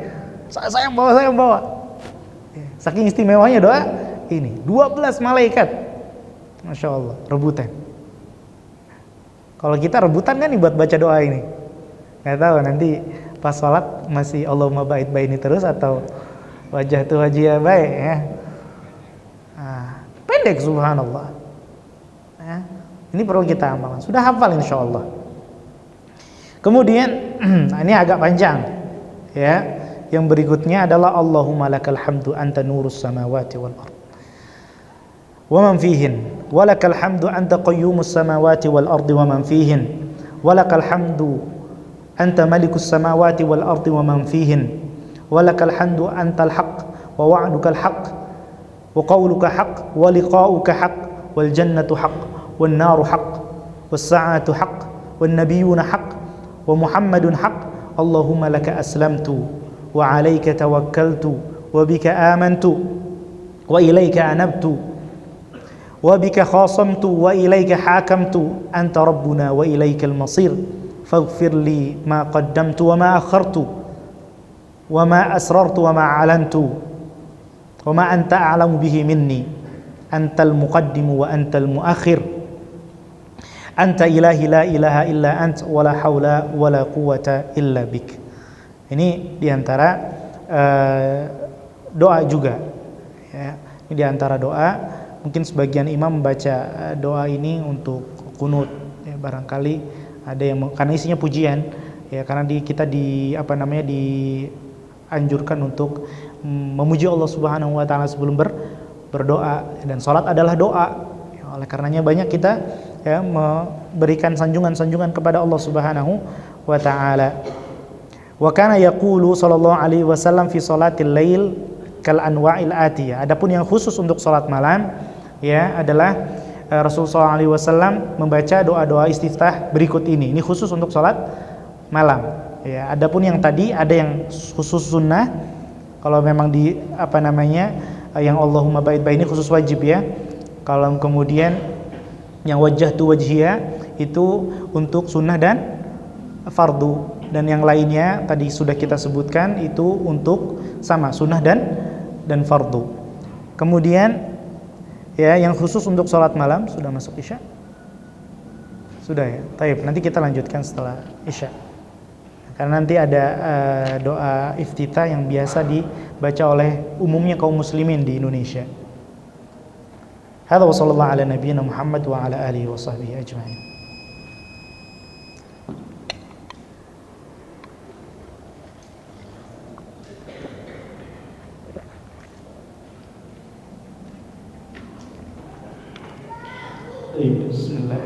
Saya yang bawa. Saking istimewanya doa ini, 12 malaikat, Masya Allah, rebutan. Kalau kita rebutan kan nih buat baca doa ini, nggak tahu nanti pas sholat masih Allahumma ba'id baini terus atau wajah tu wajah baik ya. Pendek subhanallah ya. Ini perlu kita amalkan, sudah hafal insya Allah. Kemudian ini agak panjang ya. Yang berikutnya adalah Allahumma lakal hamdu anta nurus samawati wal ard wa man fihin wa lakal hamdu anta qayyumus samawati wal ardi wa man fihin wa lakal hamdu anta malikus samawati wal ardi wa man fihin wa lakal hamdu antal haqq wa wa'dukal haqq wa qawluka haqq wa liqa'uka haqq wal jannatu haqq wan naru haqq was sa'atu haqq wan nabiyyuna haqq wa muhammadun haqq. Allahumma laka aslamtu wa 'alaika tawakkaltu wa bika amantu wa ilaika anabtu wa bika khasamtu wa ilaika hakamtu anta rabbuna wa ilaikal masir faghfir li ma qaddamtu wa ma akhartu wa ma asrartu wa ma a'lantu wa ma anta a'lamu bihi minni antal muqaddimu wa antal muakhir anta ilahi la ilaha illa ant wa la hawla wa la quwwata illa bik. Ini diantara doa juga ya. Ini diantara doa. Mungkin sebagian imam membaca doa ini untuk kunut ya, barangkali ada yang karena isinya pujian ya, karena kita dianjurkan untuk memuji Allah Subhanahu wa taala sebelum berdoa, dan salat adalah doa ya, Oleh karenanya banyak kita ya memberikan sanjungan-sanjungan kepada Allah Subhanahu wa taala. Wa kana yaqulu sallallahu alaihi wasallam fi salatil lail kal anwa'il atiyah. Adapun yang khusus untuk salat malam ya adalah Rasulullah sallallahu alaihi wasallam membaca doa-doa istiftah berikut ini. Ini khusus untuk salat malam. Ya, adapun yang tadi ada yang khusus sunnah. Kalau memang di yang Allahumma ba'id baini khusus wajib ya. Kalau kemudian yang wajjahtu wajhiya itu untuk sunnah dan fardu. Dan yang lainnya tadi sudah kita sebutkan itu untuk sama sunnah dan fardu. Kemudian ya yang khusus untuk sholat malam sudah masuk isya? Sudah ya. Taib. Nanti kita lanjutkan setelah isya. Karena nanti ada doa iftitah yang biasa dibaca oleh umumnya kaum muslimin di Indonesia. Hadza wa sallallahu ala nabiyyina Muhammad wa ala alihi wa sahbihi ajma'in. Bismillah.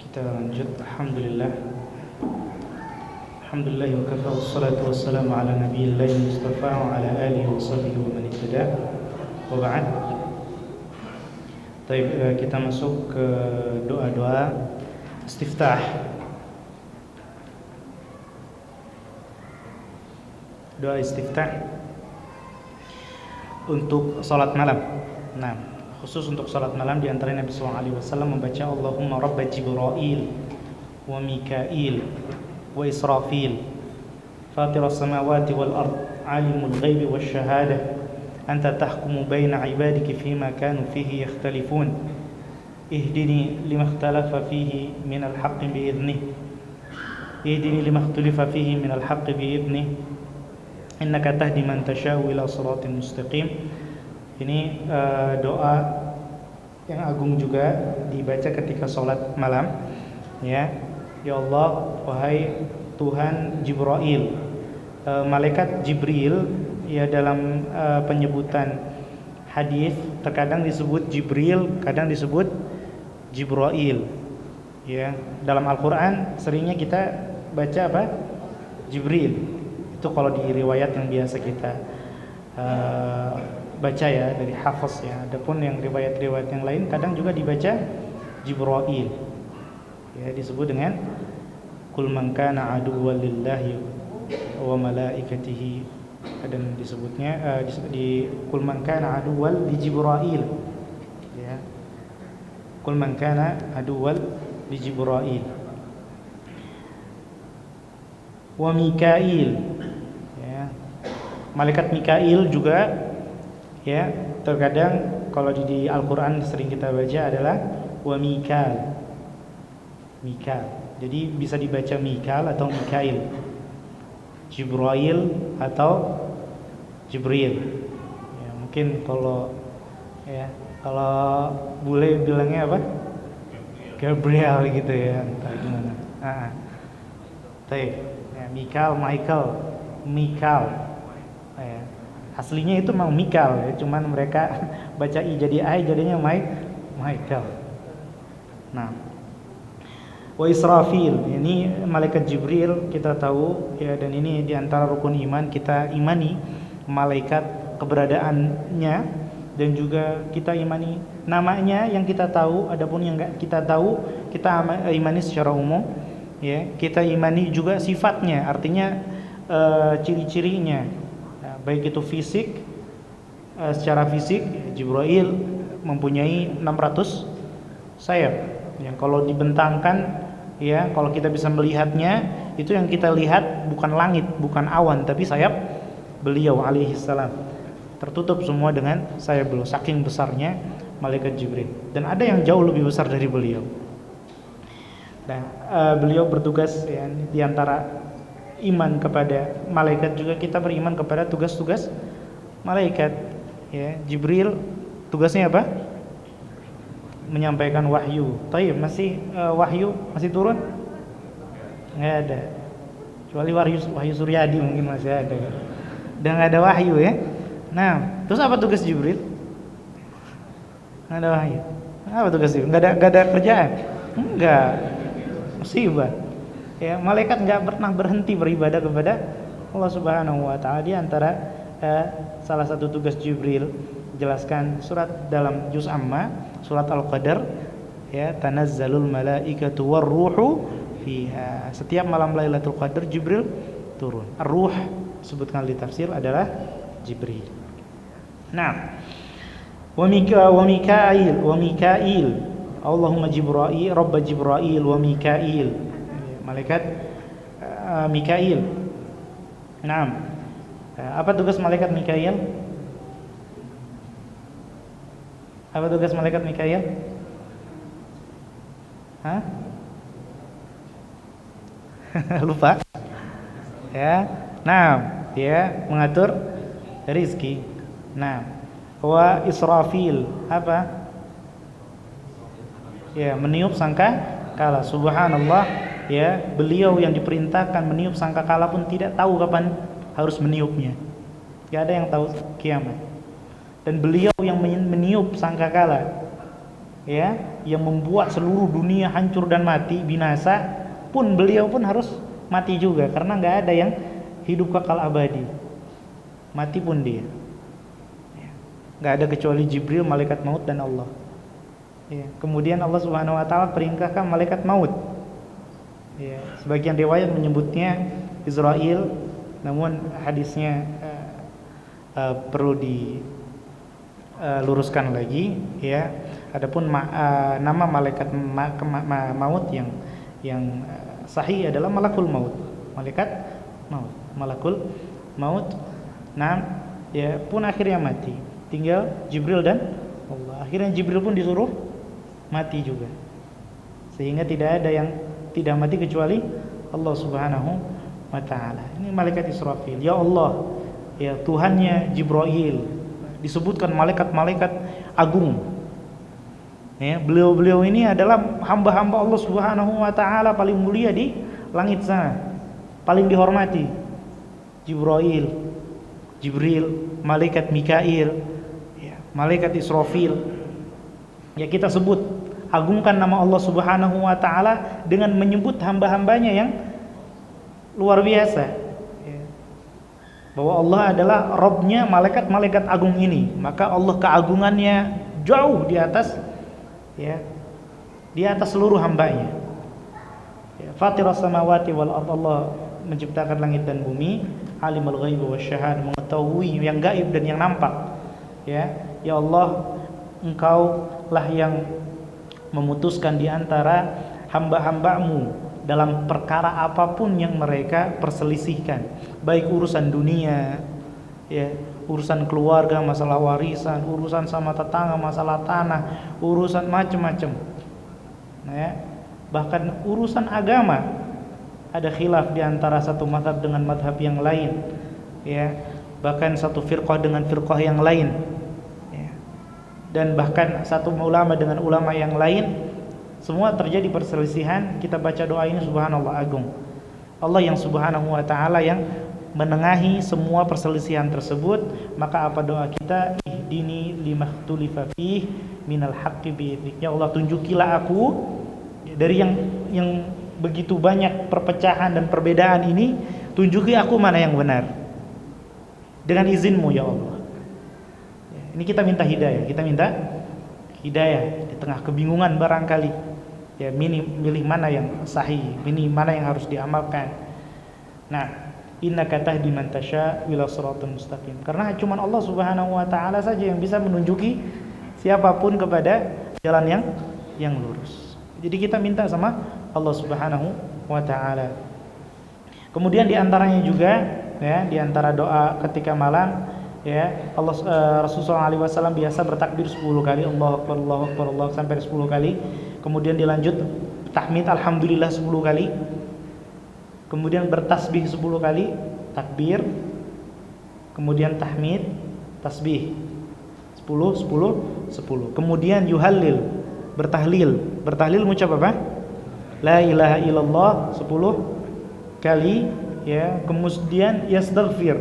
Kita lanjut. Alhamdulillah wa kafa wassalatu wassalamu ala nabiyyillahi mustafa wa ala alihi wa sahbihi wa man ihtada wa ba'd. Baik, kita masuk ke doa-doa istiftah. Doa istiftah untuk salat malam. Nah, khusus untuk salat malam di antara Nabi sallallahu alaihi wasallam membaca Allahumma rabb Jibril wa Mikail wa Israfil fatir as-samawati wal ard alimul ghaibi wash shahadah anta tahkumu baina ibadika fima kanu fihi yakhtalifun ihdini lima ikhtalafa fihi min al-haqqi bi idnihi ihdini lima ikhtalafa fihi min al-haqqi bi idnihi innaka tahdi man tasha'u ila siratin mustaqim. Ini doa yang agung juga dibaca ketika sholat malam ya. Ya Allah, wahai Tuhan Jibril, malaikat Jibril ya dalam penyebutan hadis terkadang disebut Jibril, kadang disebut Jibril ya. Dalam Al-Qur'an seringnya kita baca apa? Jibril. Itu kalau di riwayat yang biasa kita baca ya dari hafaz ya. Adapun yang riwayat-riwayat yang lain kadang juga dibaca Jibril. Ya, disebut dengan kul man kana aduwwan lillahi wa malaikatihi. Dan disebutnya di kul man kana aduwwan li Jibril. Ya. Kul man kana aduwwan li Jibril. Wa Mikail. Ya. Malaikat Mikail juga ya, terkadang kalau di Al-Qur'an sering kita baca adalah wa Mikal. Mikal. Jadi bisa dibaca Mikal atau Mikail. Jibril atau Jibril. Ya, mungkin kalau bule bilangnya apa? Gabriel gitu ya, entah gimana. Ya, Mikal, Mikal. Ya. Aslinya itu memang Mikal ya, cuman mereka baca I jadi I jadinya Michael. Nah, wa Israfil, ini malaikat Jibril kita tahu ya, dan ini diantara rukun iman, kita imani malaikat keberadaannya dan juga kita imani namanya yang kita tahu. Adapun yang enggak kita tahu kita imani secara umum ya. Kita imani juga sifatnya, artinya ciri-cirinya ya, baik itu fisik, secara fisik Jibril mempunyai 600 sayap yang kalau dibentangkan ya, kalau kita bisa melihatnya, itu yang kita lihat bukan langit, bukan awan, tapi sayap beliau alaihi salam. Tertutup semua dengan sayap beliau, saking besarnya malaikat Jibril. Dan ada yang jauh lebih besar dari beliau. Nah, beliau bertugas ya, di antara iman kepada malaikat juga kita beriman kepada tugas-tugas malaikat. Ya, Jibril tugasnya apa? Menyampaikan wahyu. Taib, masih wahyu masih turun? Nggak ada. Kecuali wahyu Suryadi mungkin masih ada. Udah nggak ada wahyu ya. Nah, terus apa tugas Jibril? Ada wahyu. Apa tugas Jibril? Enggak ada kerjaan. Enggak. Musibah. Ya, malaikat enggak pernah berhenti beribadah kepada Allah Subhanahu wa taala. Di antara salah satu tugas Jibril jelaskan surat dalam juz Amma, surat Al-Qadar, ya, tanazzalul malaikatu warruhu fiha. Setiap malam Lailatul Qadar Jibril turun. Ar-ruh disebutkan di tafsir adalah Jibril. Nah, wa Mikail. Allahumma Jibril, Rabb Jibril wa Mikail. Malaikat Mikail. Naam. Apa tugas malaikat Mikail? Apa tugas malaikat Mikail? Hah? Lupa? Ya. Nah, dia mengatur rizki. Nah, wa Israfil apa? Ya, meniup sangkakala. Subhanallah, ya, beliau yang diperintahkan meniup sangkakala pun tidak tahu kapan harus meniupnya. Tidak ada yang tahu kiamat. Dan beliau yang meniup sangkakala, ya, yang membuat seluruh dunia hancur dan mati, binasa, pun beliau pun harus mati juga, karena nggak ada yang hidup kekal abadi. Mati pun dia. Nggak ada kecuali Jibril, malaikat maut, dan Allah. Ya. Kemudian Allah Subhanahu Wa Taala perintahkan malaikat maut. Ya. Sebagian riwayat menyebutnya Israel, namun hadisnya perlu diluruskan lagi. Ya. Adapun nama malaikat maut yang sahih adalah malakul maut, malaikat maut, malakul maut. Nah, ya, pun akhirnya mati. Tinggal Jibril dan Allah. Akhirnya Jibril pun disuruh mati juga. Sehingga tidak ada yang tidak mati kecuali Allah Subhanahu wa taala. Ini malaikat Israfil. Ya Allah, ya Tuhannya Jibril. Disebutkan malaikat-malaikat agung. Ya, beliau ini adalah hamba-hamba Allah Subhanahu wa taala paling mulia di langit sana. Paling dihormati. Jibril, malaikat Mikail, ya, malaikat Israfil. Ya, kita sebut, agungkan nama Allah Subhanahu wa taala dengan menyebut hamba-hambanya yang luar biasa. Ya. Bahwa Allah adalah Rabbnya malaikat-malaikat agung ini. Maka Allah keagungannya jauh di atas, ya, di atas seluruh hambanya. Ya, Fatirus samawati wal ardh, Allah menciptakan langit dan bumi, alimul ghaibi wasyahadah, mengetahui yang gaib dan yang nampak. Ya Allah, Engkau lah yang memutuskan di antara hamba-hambamu dalam perkara apapun yang mereka perselisihkan, baik urusan dunia, ya, urusan keluarga, masalah warisan, urusan sama tetangga, masalah tanah, urusan macam-macam. Nah, ya, bahkan urusan agama ada khilaf di antara satu mazhab dengan mazhab yang lain, ya, bahkan satu firqah dengan firqah yang lain, ya, dan bahkan satu ulama dengan ulama yang lain. Semua terjadi perselisihan. Kita baca doa ini, subhanallah agung. Allah yang subhanahu wa ta'ala yang menengahi semua perselisihan tersebut. Maka apa doa kita? Ihdini limakhtulifa fih minal haqqi bi'idnik. Ya Allah, tunjukilah aku dari yang begitu banyak perpecahan dan perbedaan ini, tunjuki aku mana yang benar dengan izinmu ya Allah. Ini kita minta hidayah. Kita minta hidayah di tengah kebingungan barangkali. Ya, milih mana yang sahih, milih mana yang harus diamalkan. Nah, innaka tahdi man tasya ila shiratal mustaqim. Karena cuma Allah Subhanahu wa taala saja yang bisa menunjuki siapapun kepada jalan yang lurus. Jadi kita minta sama Allah Subhanahu wa taala. Kemudian di antaranya juga, ya, di antara doa ketika malam, ya, Rasulullah SAW biasa bertakbir 10 kali, Allahu Akbar, Allahu Akbar, Allah, sampai 10 kali. Kemudian dilanjut tahmid alhamdulillah 10 kali. Kemudian bertasbih 10 kali, takbir. Kemudian tahmid, tasbih 10. Kemudian yuhallil, bertahlil. Bertahlil mengucap apa? La ilaha illallah 10 kali, ya. Kemudian yastaghfir,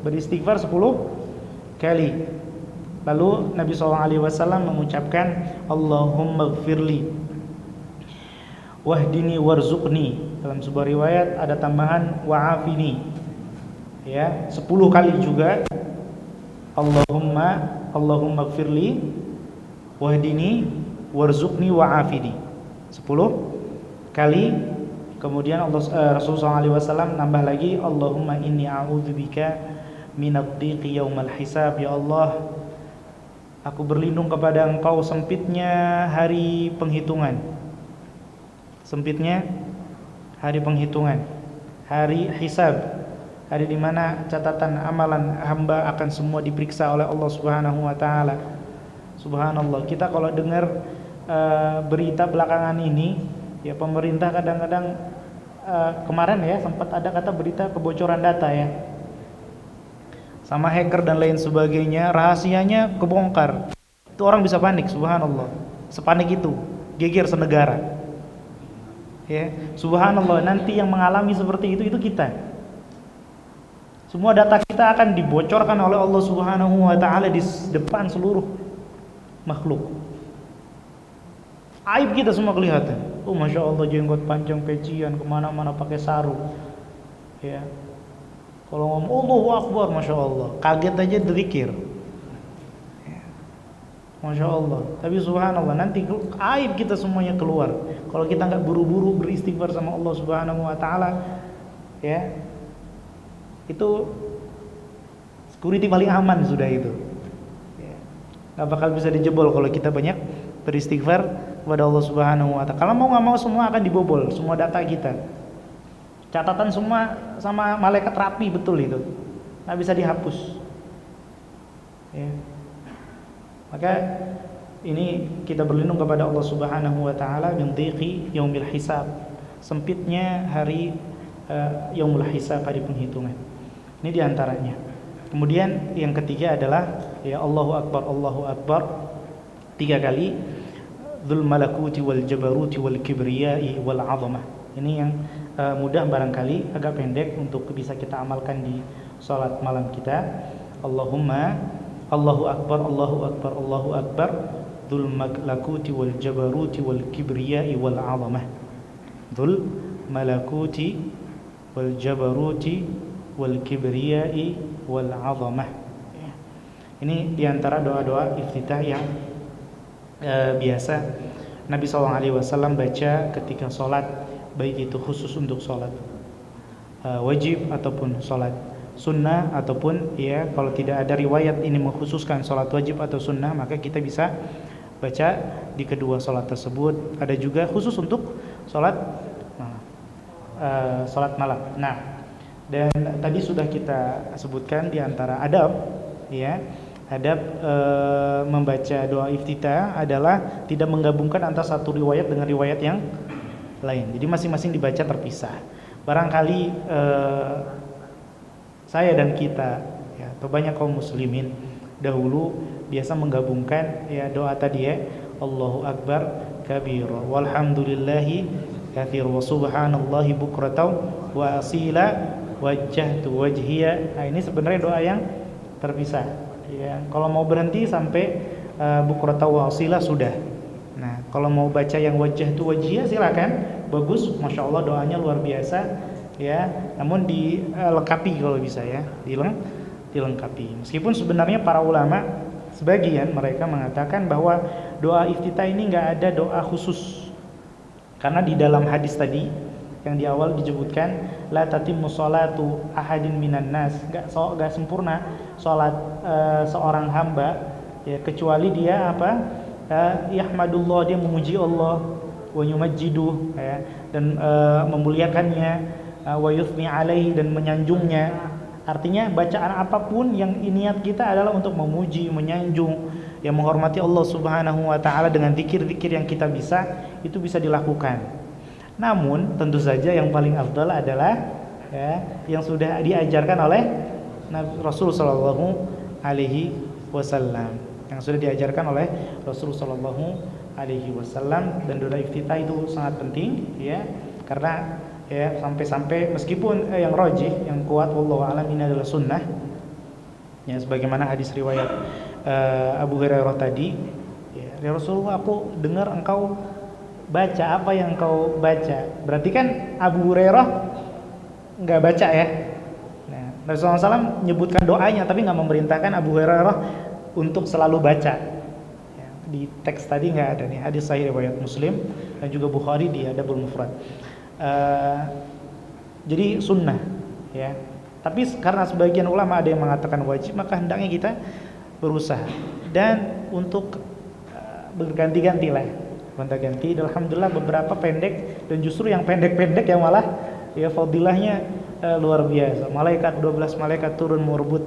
beristighfar 10 kali. Lalu Nabi SAW mengucapkan Allahumma gfirli wahdini warzuqni. Dalam sebuah riwayat ada tambahan wa'afini. Ya, 10 kali juga Allahumma gfirli wahdini warzuqni wa'afini. 10 kali. Kemudian Rasulullah SAW nambah lagi Allahumma inni a'udzubika minad dhiqi yaumal hisab. Ya Allah, aku berlindung kepada Engkau sempitnya hari penghitungan. Sempitnya hari penghitungan, hari hisab, hari di mana catatan amalan hamba akan semua diperiksa oleh Allah Subhanahu wa taala. Subhanallah, kita kalau dengar berita belakangan ini, ya pemerintah kadang-kadang kemarin ya sempat ada kata berita kebocoran data ya. Sama hacker dan lain sebagainya, rahasianya kebongkar. Itu orang bisa panik, subhanallah. Sepanik itu, geger senegara. Ya, subhanallah, nanti yang mengalami seperti itu kita. Semua data kita akan dibocorkan oleh Allah Subhanahu wa taala di depan seluruh makhluk. Aib kita semua kelihatan. Oh, masya Allah, jenggot panjang pecian, kemana-mana pakai sarung. Ya, kalau ngomong Allahu Akbar, masya Allah, kaget aja dzikir. Masya Allah. Tapi subhanallah, nanti aib kita semuanya keluar. Kalau kita nggak buru-buru beristighfar sama Allah Subhanahu wa taala, ya, itu security paling aman sudah itu. Ya, nggak bakal bisa dijebol kalau kita banyak beristighfar kepada Allah Subhanahu wa taala. Kalau mau nggak mau semua akan dibobol, semua data kita. Catatan semua sama malaikat rapi betul itu. Nggak bisa dihapus. Ya. Maka ini kita berlindung kepada Allah Subhanahu wa taala min dhiqi yaumil hisab. Sempitnya hari yaumul hisab, hari penghitungan. Ini diantaranya. Kemudian yang ketiga adalah ya Allahu Akbar 3 kali. Dzul malakuti wal jabaruti wal kibriyai wal 'azamah. Ini yang mudah barangkali, agak pendek untuk bisa kita amalkan di salat malam kita. Allahu Akbar, Allahu Akbar, Dzul malakuti wal jabaruti wal kibriyai wal 'azamah. Dzul malakuti wal jabaruti wal kibriyai wal 'azamah. Ini diantara doa-doa iftitah yang biasa Nabi SAW baca ketika sholat, baik itu khusus untuk sholat wajib ataupun sholat sunnah, ataupun ya kalau tidak ada riwayat ini mengkhususkan sholat wajib atau sunnah, maka kita bisa baca di kedua sholat tersebut. Ada juga khusus untuk sholat malam. Nah, dan tadi sudah kita sebutkan di antara adab, ya, adab membaca doa iftitah adalah tidak menggabungkan antara satu riwayat dengan riwayat yang lain. Jadi masing-masing dibaca terpisah. Barangkali saya dan kita, ya, atau banyak kaum muslimin dahulu biasa menggabungkan ya doa tadi ya, Allahu Akbar kabira walhamdulillahi katsir wa subhanallahi bukratan wa asila wajjahtu wajhiya. Nah, ini sebenarnya doa yang terpisah. Ya, kalau mau berhenti sampai bukratan wa asila sudah. Nah, kalau mau baca yang wajjahtu wajhiya silakan, bagus, masya Allah, doanya luar biasa. Ya, namun dilengkapi kalau bisa ya, dilengkapi. Meskipun sebenarnya para ulama sebagian mereka mengatakan bahwa doa iftitah ini nggak ada doa khusus, karena di dalam hadis tadi yang di awal disebutkan la tatimmu sholatu ahadin minan nas, nggak sempurna sholat seorang hamba ya kecuali dia apa yahmadullah, dia memuji Allah, wa yumajjidu ya, dan memuliakannya, wa yuthni alaihi, dan menyanjungnya. Artinya bacaan apapun yang niat kita adalah untuk memuji, menyanjung, yang menghormati Allah Subhanahu wa taala dengan zikir-zikir yang kita bisa, itu bisa dilakukan. Namun tentu saja yang paling afdal adalah ya, yang sudah diajarkan oleh Rasul sallallahu alaihi wasallam. Yang sudah diajarkan oleh Rasul sallallahu alaihi wasallam, dan doa iftitah itu sangat penting ya, karena ya sampai-sampai meskipun yang rajih, yang kuat wallahu alam, ini adalah sunnah ya, sebagaimana hadis riwayat Abu Hurairah tadi, ya Rasulullah, aku dengar engkau baca, apa yang engkau baca? Berarti kan Abu Hurairah nggak baca ya. Nah, Rasulullah SAW menyebutkan doanya, tapi nggak memerintahkan Abu Hurairah untuk selalu baca. Ya, di teks tadi nggak ada nih, hadis sahih riwayat Muslim dan juga Bukhari di Adabul Mufrad. Jadi sunnah, ya. Tapi karena sebagian ulama ada yang mengatakan wajib, maka hendaknya kita berusaha dan untuk berganti-ganti lah, gonta-ganti. Alhamdulillah beberapa pendek, dan justru yang pendek-pendek yang malah ya fadilahnya luar biasa. 12 malaikat turun merebut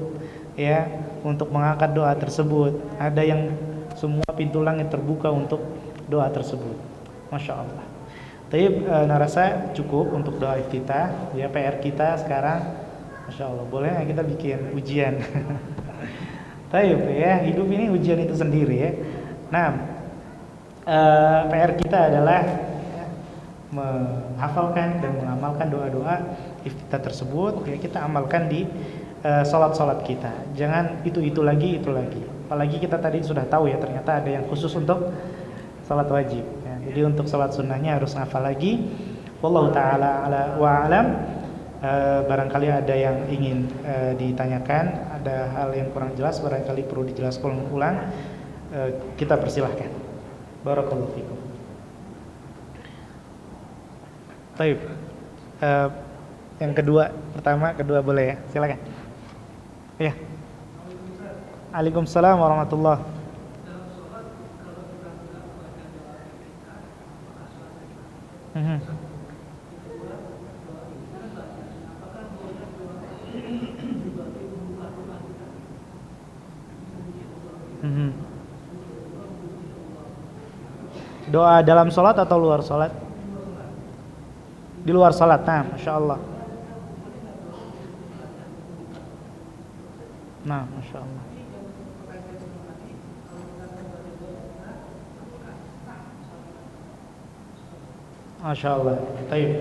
ya untuk mengangkat doa tersebut. Ada yang semua pintu langit terbuka untuk doa tersebut. Masya Allah. Tapi narasa cukup untuk doa iftitah. Ya, PR kita sekarang, Masya Allah, boleh nggak kita bikin ujian? Tapi ya, hidup ini ujian itu sendiri ya. Nah, PR kita adalah ya, menghafalkan dan mengamalkan doa-doa iftitah tersebut. Ya, kita amalkan di sholat-sholat kita. Jangan itu lagi. Apalagi kita tadi sudah tahu ya, ternyata ada yang khusus untuk sholat wajib. Ya, jadi untuk sholat sunnahnya harus hafal lagi. Wallahu ta'ala ala wa alam. Barangkali ada yang ingin ditanyakan, ada hal yang kurang jelas, barangkali perlu dijelaskan ulang, kita persilahkan. Barakallahu fikum. Baik. Yang kedua boleh ya, silakan. Ya. Waalaikumsalam warahmatullahi. Doa dalam sholat atau luar sholat? Di luar sholat, nah, Masya Allah. Nah, Masya Allah. Masya Allah. Baik.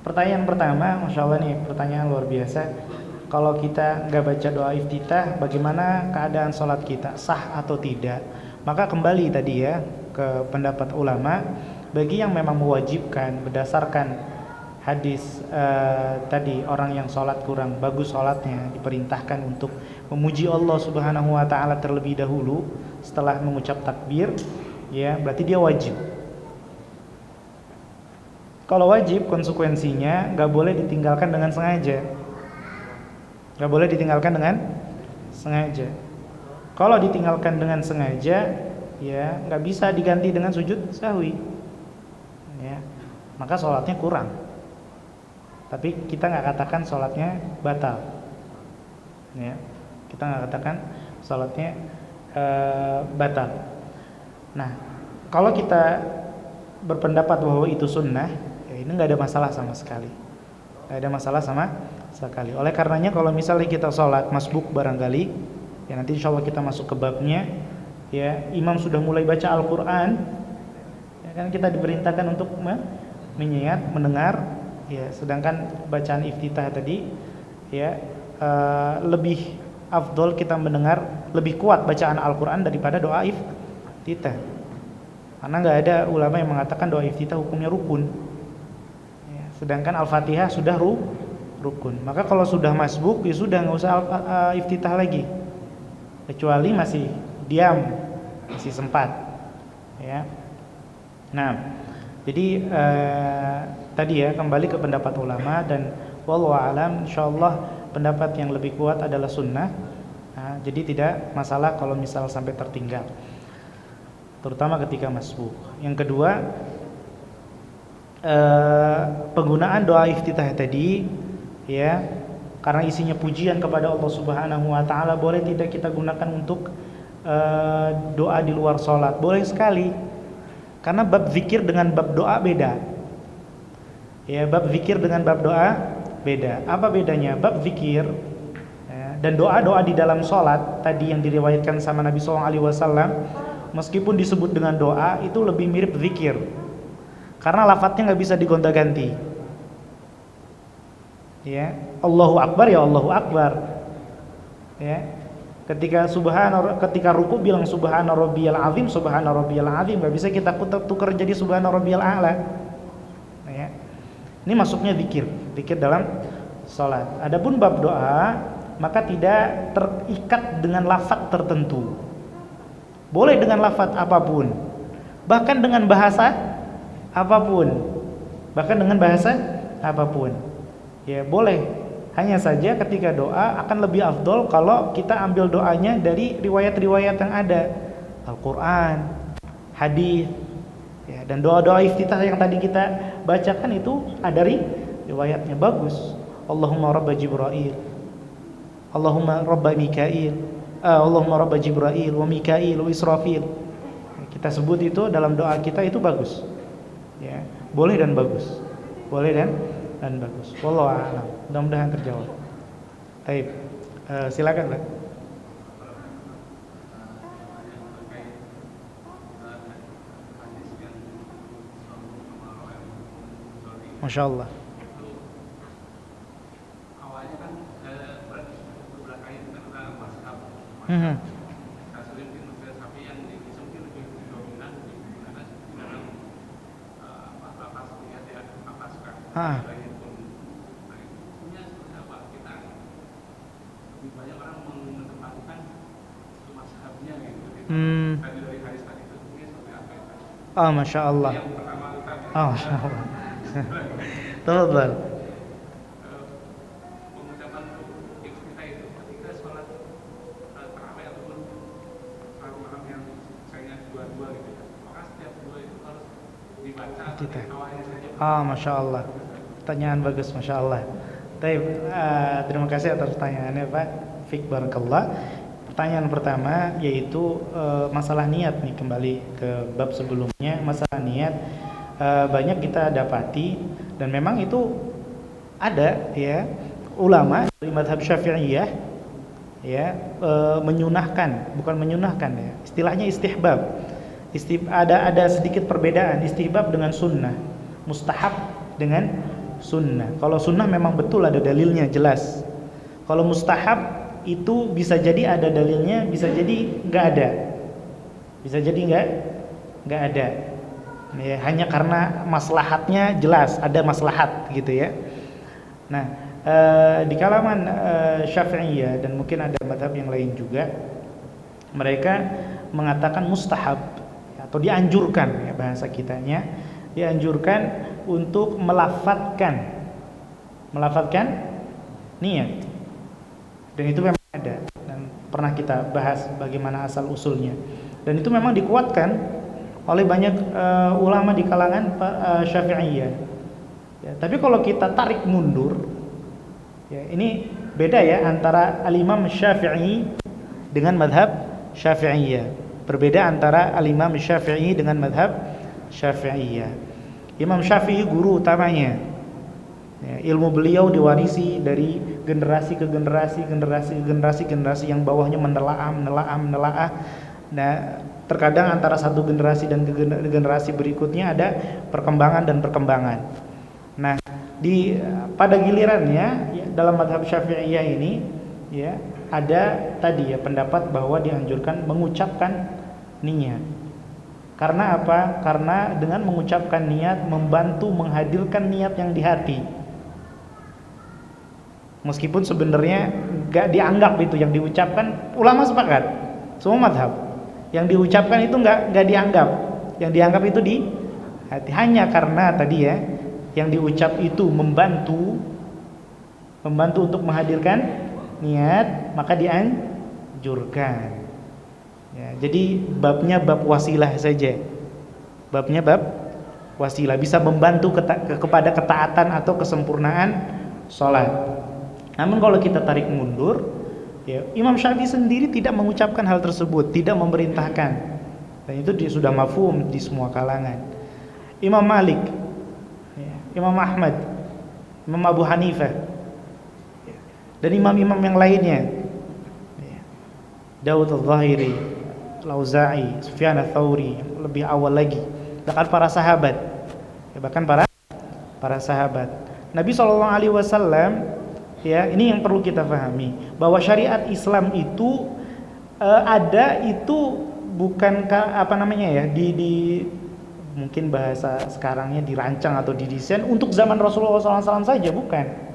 Pertanyaan pertama, Masya Allah nih, pertanyaan luar biasa. Kalau kita nggak baca doa iftitah, bagaimana keadaan sholat kita? Sah atau tidak? Maka kembali tadi ya ke pendapat ulama, bagi yang memang mewajibkan berdasarkan hadis tadi, orang yang sholat kurang bagus sholatnya diperintahkan untuk memuji Allah Subhanahu Wa Taala terlebih dahulu setelah mengucap takbir, ya berarti dia wajib. Kalau wajib, konsekuensinya nggak boleh ditinggalkan dengan sengaja. Nggak boleh ditinggalkan dengan sengaja. Kalau ditinggalkan dengan sengaja, ya nggak bisa diganti dengan sujud sahwi. Ya, maka sholatnya kurang. Tapi kita nggak katakan sholatnya batal. Ya, kita nggak katakan sholatnya batal. Nah, kalau kita berpendapat bahwa itu sunnah, ya ini nggak ada masalah sama sekali. Nggak ada masalah sama sekali. Oleh karenanya kalau misalnya kita sholat masbuk barangkali, ya nanti insya Allah kita masuk ke babnya, ya imam sudah mulai baca Al-Quran, ya kan kita diperintahkan untuk menyiap, mendengar, ya sedangkan bacaan iftitah tadi, ya lebih afdol kita mendengar, lebih kuat bacaan Al-Quran daripada doa iftitah. Karena nggak ada ulama yang mengatakan doa iftitah hukumnya rukun, ya, sedangkan Al-Fatihah sudah rukun. Maka kalau sudah masbuk, ya sudah nggak usah iftitah lagi, kecuali masih diam, masih sempat, ya. Nah, jadi tadi ya kembali ke pendapat ulama, dan wallahu a'lam, insyaallah pendapat yang lebih kuat adalah sunnah. Nah, jadi tidak masalah kalau misal sampai tertinggal, terutama ketika masbuk. Yang kedua, penggunaan doa iftitah tadi, ya, karena isinya pujian kepada Allah Subhanahu Wa Taala, boleh tidak kita gunakan untuk doa di luar sholat? Boleh sekali, karena bab zikir dengan bab doa beda. Ya, bab zikir dengan bab doa beda. Apa bedanya? Bab zikir dan doa-doa di dalam sholat tadi yang diriwayatkan sama Nabi SAW, meskipun disebut dengan doa, itu lebih mirip zikir, karena lafadznya nggak bisa digonta-ganti. Ya, Allahu Akbar ya Allahu Akbar, ya Ketika ruku bilang subhana rabbiyal azim, subhana rabbiyal azim, enggak bisa kita tukar jadi subhana rabbiyal a'la. Ya. Ini masuknya zikir dalam salat. Adapun bab doa, maka tidak terikat dengan lafaz tertentu. Boleh dengan lafaz apapun. Bahkan dengan bahasa apapun. Ya, boleh. Hanya saja ketika doa akan lebih afdol kalau kita ambil doanya dari riwayat-riwayat yang ada, Al-Qur'an, hadis, ya, dan doa-doa iftitah yang tadi kita bacakan itu ada riwayatnya, bagus. Allahumma rabba Jibril, Allahumma rabba Mikail, Allahumma rabba Jibril wa Mikail wa Israfil. Kita sebut itu dalam doa kita, itu bagus. Ya, boleh dan bagus. Wallahu a'lam. Mudah-mudahan terjawab. Baik. Silakan, Pak. Masya Allah. Awalnya kan beberapa kali kita masyarakat tapi yang disebut lebih dominan digunakan dalam lapas lihat ya lapas kan. Punya apa kita lebih banyak orang menempatkan mazhabnya gitu. Tadi dari hadis tadi itu mungkin seperti apa ya? Masya Allah. Yang pertama kita. Masya Allah. Tafadhal. Pengucapan kita itu ketika sholat tarawih ataupun malam yang misalnya dua-dua gitu ya, maka setiap dua itu harus dibaca Kita. awalnya saja. Masya Allah. Pertanyaan bagus, Masya Allah. Terima kasih atas pertanyaannya, Pak Fik Barakallah. Pertanyaan pertama yaitu masalah niat nih, kembali ke bab sebelumnya. Masalah niat banyak kita dapati, dan memang itu ada ya ulama dari mazhab Syafi'iyah ya bukan menyunahkan ya, istilahnya istihbab. Ada sedikit perbedaan istihbab dengan sunnah, mustahab dengan sunnah. Kalau sunnah memang betul ada dalilnya jelas. Kalau mustahab itu bisa jadi ada dalilnya, bisa jadi nggak ada, bisa jadi nggak ada. Ya, hanya karena maslahatnya jelas, ada maslahat gitu ya. Nah, di kalangan Syafi'iyah dan mungkin ada mazhab yang lain juga, mereka mengatakan mustahab atau dianjurkan, ya bahasa kitanya, dianjurkan untuk melafatkan niat. Dan itu memang ada, dan pernah kita bahas bagaimana asal usulnya. Dan itu memang dikuatkan oleh banyak ulama di kalangan Syafi'iyah. Ya, tapi kalau kita tarik mundur, ya ini beda ya antara al-Imam Syafi'i dengan madhab Syafi'iyah. Berbeda antara al-Imam Syafi'i dengan madhab Syafi'iyah. Imam Syafi'i guru utamanya. Ya, ilmu beliau diwarisi dari generasi ke generasi yang bawahnya menelaah. Nah, terkadang antara satu generasi dan generasi berikutnya ada perkembangan. Nah, pada gilirannya ya, dalam mazhab Syafi'iyah ini ya ada tadi ya pendapat bahwa dianjurkan mengucapkan niat. Karena apa? Karena dengan mengucapkan niat membantu menghadirkan niat yang di hati. Meskipun sebenarnya enggak dianggap itu yang diucapkan, ulama sepakat semua mazhab. Yang diucapkan itu enggak dianggap. Yang dianggap itu di hati, hanya karena tadi ya yang diucap itu membantu untuk menghadirkan niat, maka dianjurkan. Ya, jadi babnya bab wasilah saja. Babnya bab wasilah, bisa membantu kepada ketaatan atau kesempurnaan sholat. Namun kalau kita tarik mundur, ya, Imam Syafi'i sendiri tidak mengucapkan hal tersebut, tidak memerintahkan, dan itu sudah mafhum di semua kalangan. Imam Malik, ya, Imam Ahmad, Imam Abu Hanifah, ya, dan imam-imam yang lainnya, ya, Daud al-Zahiri, Al-Auza'i, Sufyan al-Thawri, lebih awal lagi, bahkan para sahabat, ya, para sahabat. Nabi SAW, ya, ini yang perlu kita pahami, bahwa syariat Islam itu ada itu bukan apa namanya ya, di mungkin bahasa sekarangnya dirancang atau didesain untuk zaman Rasulullah SAW saja, bukan.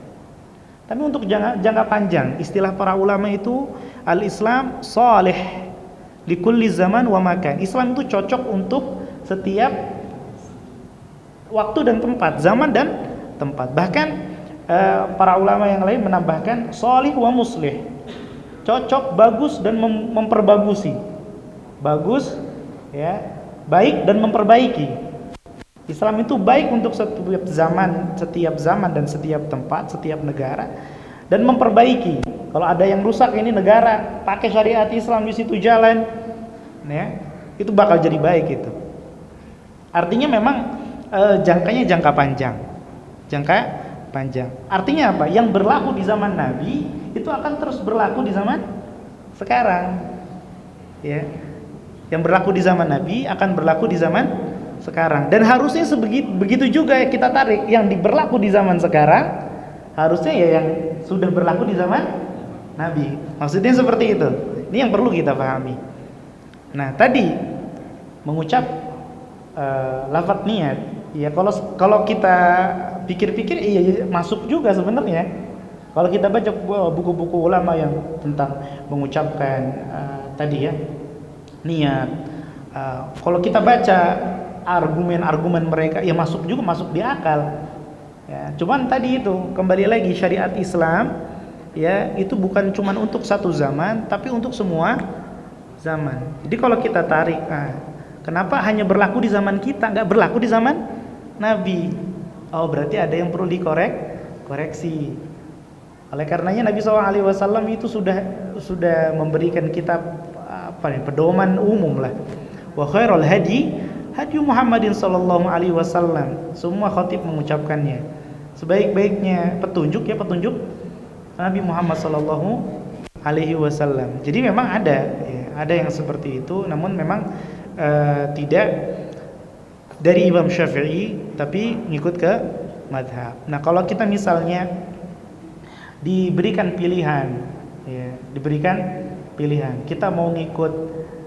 Tapi untuk jangka panjang. Istilah para ulama itu al-Islam salih likulli zaman wa makan. Islam itu cocok untuk setiap waktu dan tempat, zaman dan tempat. Bahkan para ulama yang lain menambahkan salih wa muslih. Cocok, bagus dan memperbagusi. Bagus ya, baik dan memperbaiki. Islam itu baik untuk setiap zaman dan setiap tempat, setiap negara, dan memperbaiki. Kalau ada yang rusak, ini negara pakai syariat Islam di situ jalan, ya, itu bakal jadi baik itu. Artinya memang jangkanya jangka panjang. Artinya apa? Yang berlaku di zaman Nabi itu akan terus berlaku di zaman sekarang, ya. Yang berlaku di zaman Nabi akan berlaku di zaman sekarang, dan harusnya begitu juga ya kita tarik yang berlaku di zaman sekarang harusnya ya yang sudah berlaku di zaman Nabi. Maksudnya seperti itu. Ini yang perlu kita pahami. Nah, tadi mengucap lafaz niat, ya kalau kita pikir-pikir iya masuk juga sebenarnya. Kalau kita baca buku-buku ulama yang tentang mengucapkan tadi ya niat, kalau kita baca argumen-argumen mereka ya masuk di akal. Ya, cuman tadi itu kembali lagi syariat Islam ya itu bukan cuman untuk satu zaman tapi untuk semua zaman. Jadi kalau kita tarik, kenapa hanya berlaku di zaman kita, nggak berlaku di zaman Nabi? Oh, berarti ada yang perlu koreksi. Oleh karenanya Nabi SAW itu sudah memberikan kita pedoman umum lah. Wa khairul hadi Muhammadin sallallahu alaihi wasallam. Semua khatib mengucapkannya. Sebaik-baiknya petunjuk Nabi Muhammad sallallahu alaihi wasallam. Jadi memang ada yang seperti itu, namun memang tidak dari Imam Syafi'i tapi ngikut ke madhab. Nah, kalau kita misalnya diberikan pilihan, kita mau ngikut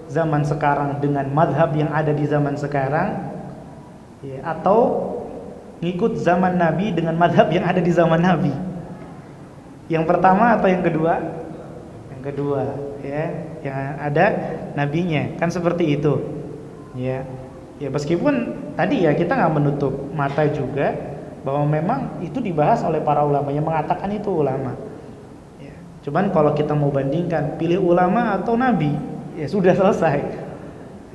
zaman sekarang dengan madhab yang ada di zaman sekarang, ya, atau ngikut zaman Nabi dengan madhab yang ada di zaman Nabi. Yang pertama atau yang kedua? Yang kedua, ya, yang ada nabinya, kan seperti itu, ya. Ya meskipun tadi ya kita nggak menutup mata juga bahwa memang itu dibahas oleh para ulama yang mengatakan itu ulama. Ya. Cuman kalau kita mau bandingkan pilih ulama atau nabi, ya sudah selesai,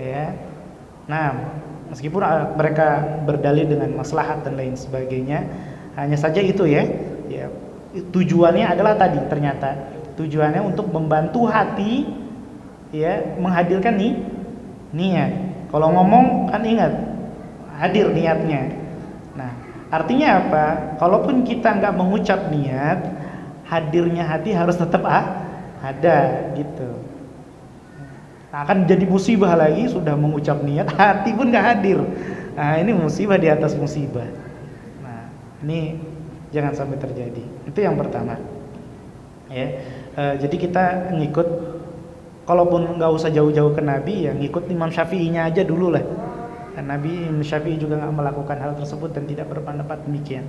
ya. Nah, meskipun mereka berdalil dengan maslahat dan lain sebagainya, hanya saja itu ya tujuannya adalah tadi ternyata tujuannya untuk membantu hati, ya, menghadirkan niat. Kalau ngomong kan ingat hadir niatnya. Nah, artinya apa? Kalaupun kita nggak mengucap niat, hadirnya hati harus tetap ada gitu. Akan jadi musibah lagi, sudah mengucap niat hati pun nggak hadir. Nah, ini musibah di atas musibah. Nah, ini jangan sampai terjadi. Itu yang pertama, ya. Jadi kita ngikut, kalaupun nggak usah jauh-jauh ke Nabi, ya ngikut Imam Syafi'inya aja dulu lah. Dan Nabi Imam Syafi'i juga nggak melakukan hal tersebut dan tidak berpendapat demikian.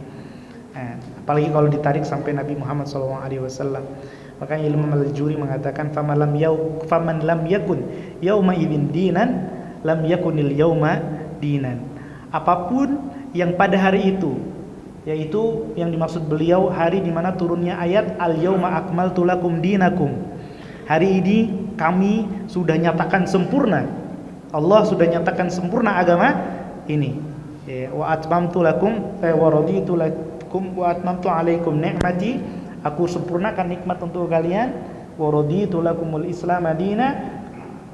Nah, apalagi kalau ditarik sampai Nabi Muhammad SAW. Makanya Imam Al-Juri mengatakan faman lam yakun yauma idzin dinan lam yakunil yauma dinan. Apapun yang pada hari itu, yaitu yang dimaksud beliau hari di mana turunnya ayat al-yauma akmaltu lakum dinakum. Hari ini kami sudah nyatakan sempurna. Allah sudah nyatakan sempurna agama ini. Wa atmamtu lakum wa raditu lakum wa atmamtu alaikum ni'mati. Aku sempurnakan nikmat untuk kalian. Wa raditu lakumul Islam madina.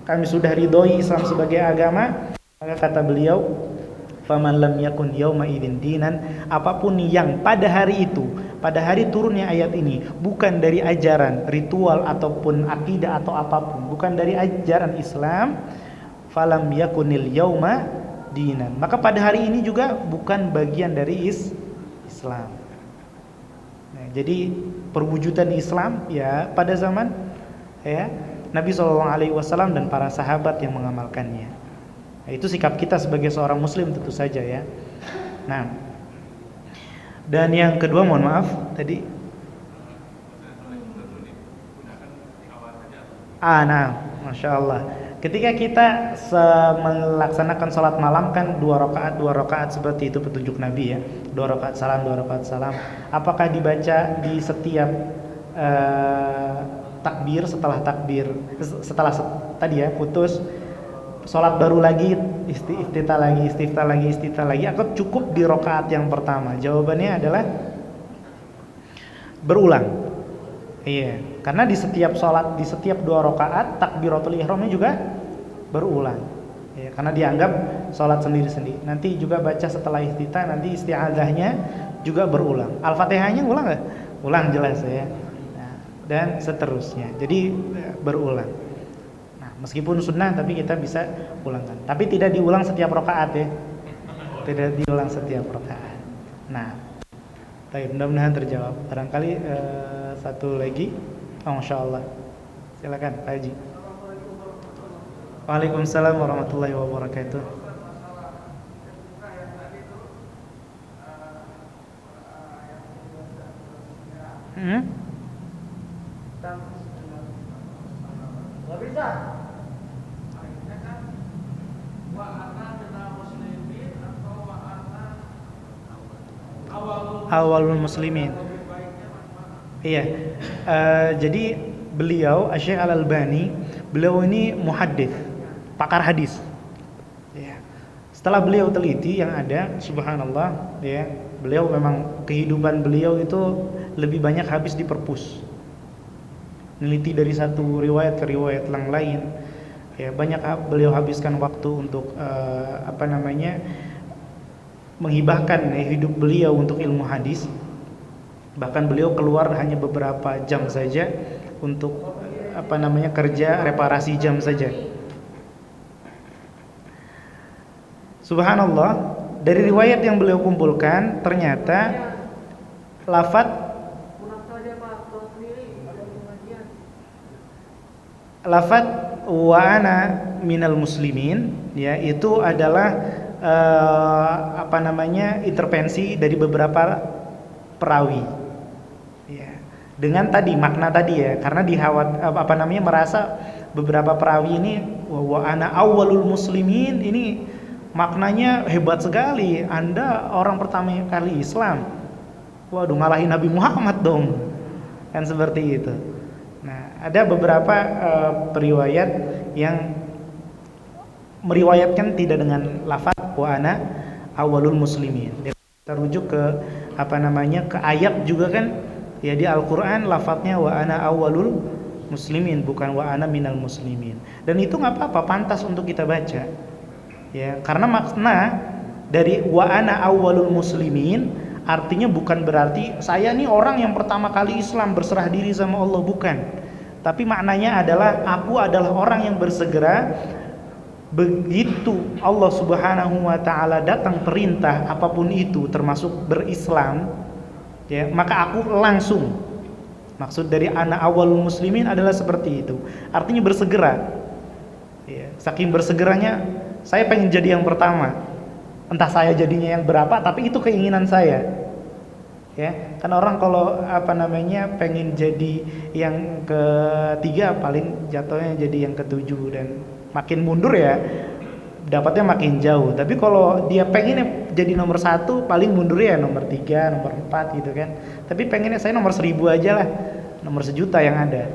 Kami sudah ridhoi Islam sebagai agama. Maka kata beliau, faman lam yakun yauma idzin dinan, apapun yang pada hari itu, pada hari turunnya ayat ini, bukan dari ajaran ritual ataupun akidah atau apapun, bukan dari ajaran Islam, falam yakunil yauma dinan, maka pada hari ini juga bukan bagian dari Islam. Nah, jadi perwujudan Islam ya pada zaman ya Nabi SAW dan para sahabat yang mengamalkannya. Nah, itu sikap kita sebagai seorang muslim tentu saja ya. Nah, dan yang kedua mohon maaf tadi. Nah, masya Allah. Ketika kita melaksanakan sholat malam kan 2 rakaat seperti itu petunjuk Nabi ya, 2 rakaat salam. Apakah dibaca di setiap takbir setelah tadi ya putus sholat baru lagi istiftah lagi atau cukup di rakaat yang pertama? Jawabannya adalah berulang. Iya, karena di setiap sholat, di setiap 2 rakaat takbiratul ihramnya juga berulang. Ya, karena dianggap sholat sendiri-sendiri. Nanti juga baca setelah iftitah, nanti isti'adzahnya juga berulang. Al-Fatihahnya ulang nggak? Ulang jelas ya. Nah, dan seterusnya. Jadi berulang. Nah, meskipun sunnah tapi kita bisa ulangkan. Tapi tidak diulang setiap rakaat ya. Tidak diulang setiap rakaat. Nah, baik, mudah-mudahan terjawab. Barangkali satu lagi. Oh, Masya Allah. Silakan Pak Haji. Waalaikumsalam warahmatullahi wabarakatuh. Awalul muslimin. Iya. Jadi beliau Asy-Syaikh Al-Albani, beliau ini muhaddits, pakar hadis. Ya. Setelah beliau teliti yang ada, subhanallah, ya, beliau memang kehidupan beliau itu lebih banyak habis di perpus. Neliti dari satu riwayat ke riwayat yang lain. Ya, banyak beliau habiskan waktu untuk menghibahkan hidup beliau untuk ilmu hadis. Bahkan beliau keluar hanya beberapa jam saja untuk kerja reparasi jam saja. Subhanallah, dari riwayat yang beliau kumpulkan ternyata lafaz wa ana minal muslimin ya itu adalah intervensi dari beberapa perawi ya, dengan tadi makna tadi ya, karena merasa beberapa perawi ini wa ana awwalul muslimin, ini maknanya hebat sekali, Anda orang pertama kali Islam. Waduh, ngalahin Nabi Muhammad dong, kan seperti itu. Nah, ada beberapa periwayat yang meriwayatkan tidak dengan lafaz wa ana awwalul muslimin. Kita rujuk ke ke ayat juga kan ya, di Al-Qur'an lafaznya wa ana awwalul muslimin, bukan wa ana minal muslimin. Dan itu enggak apa-apa, pantas untuk kita baca. Ya, karena makna dari wa ana awwalul muslimin artinya bukan berarti saya nih orang yang pertama kali Islam berserah diri sama Allah, bukan. Tapi maknanya adalah aku adalah orang yang bersegera begitu Allah Subhanahu wa taala datang perintah apapun itu termasuk berislam ya, maka aku langsung. Maksud dari ana awwalul muslimin adalah seperti itu. Artinya bersegera. Ya, saking bersegeranya saya pengen jadi yang pertama. Entah saya jadinya yang berapa, tapi itu keinginan saya. Ya, kan orang kalau pengen jadi yang ketiga paling jatuhnya jadi yang ketujuh, dan makin mundur ya dapatnya makin jauh. Tapi kalau dia pengennya jadi nomor 1, paling mundur ya nomor 3, nomor 4 gitu kan. Tapi pengennya saya nomor 1000 aja lah, nomor 1.000.000 yang ada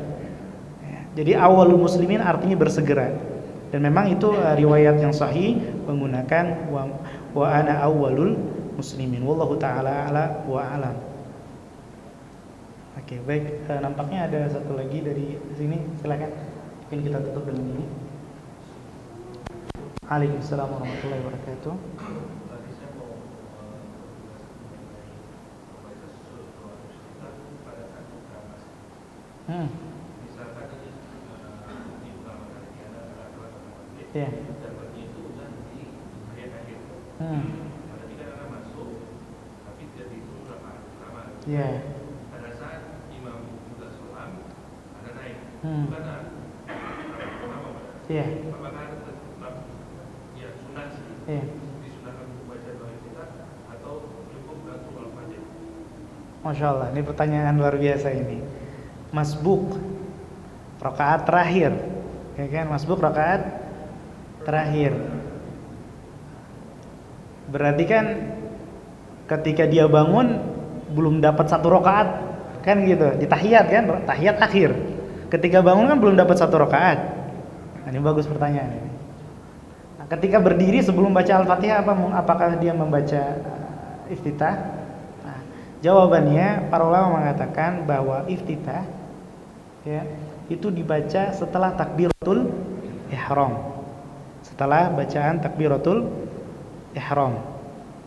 ya. Jadi awalul muslimin artinya bersegera. Dan memang itu riwayat yang sahih menggunakan wa ana awwalul muslimin. Wallahu taala ala wa alam. Oke, baik. Nampaknya ada satu lagi dari sini. Silakan. Mungkin kita tutup dengan ini. Waalaikumsalam warahmatullahi wabarakatuh. Ya. Ya. Pada saat imam buka sholat, ada naik. Bukan Iya. apakah tetap ya sunnah sih, Iya. disunahkan membaca doa iftitah atau cukup satu al-fatihah? Masya Allah, ini pertanyaan luar biasa ini. Masbuk rakaat terakhir, ya kan? Masbuk rakaat terakhir. Berarti kan ketika dia bangun belum dapat satu rakaat, kan gitu? Di tahiyat kan, tahiyat akhir. Ketika bangun kan belum dapat satu rakaat. Nah, ini bagus pertanyaan ini. Nah, ketika berdiri sebelum baca Al-Fatihah apakah dia membaca iftitah? Nah, jawabannya para ulama mengatakan bahwa iftitah ya, itu dibaca setelah takbiratul ihram. Setelah bacaan takbiratul ihram.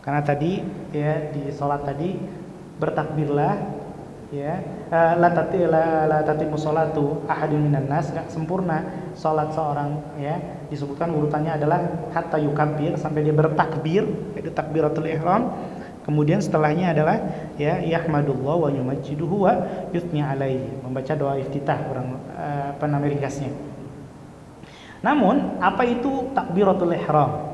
Karena tadi ya di salat tadi bertakbirlah ya, la tatimu sholatu ahadin minan nas, enggak sempurna salat seorang ya, disebutkan urutannya adalah hatta yukabbir, sampai dia bertakbir, itu takbiratul ihram. Kemudian setelahnya adalah ya yahmadullah wa yumajjiduhu wa yuthni alaihi, membaca doa iftitah ringkasnya. Namun, apa itu takbiratul ihram?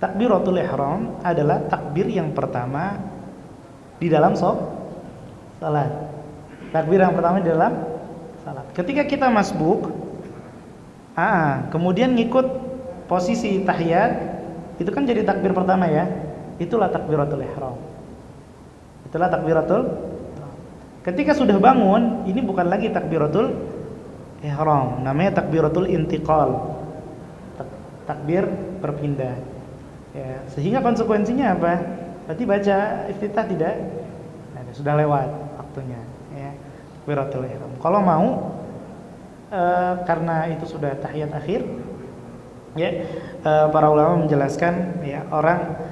Takbiratul ihram adalah takbir yang pertama di dalam salat. Takbir yang pertama di dalam salat. Ketika kita masbuk, kemudian ngikut posisi tahiyat, itu kan jadi takbir pertama ya. Itulah takbiratul ihram. Itulah takbiratul. Ketika sudah bangun, ini bukan lagi takbiratul ihram, namanya takbiratul intiqal. Takbir berpindah. Ya, sehingga konsekuensinya apa? Berarti baca iftitah tidak sudah lewat waktunya ya. Takbiratul ihram. Kalau mau karena itu sudah tahiyat akhir ya, para ulama menjelaskan ya, orang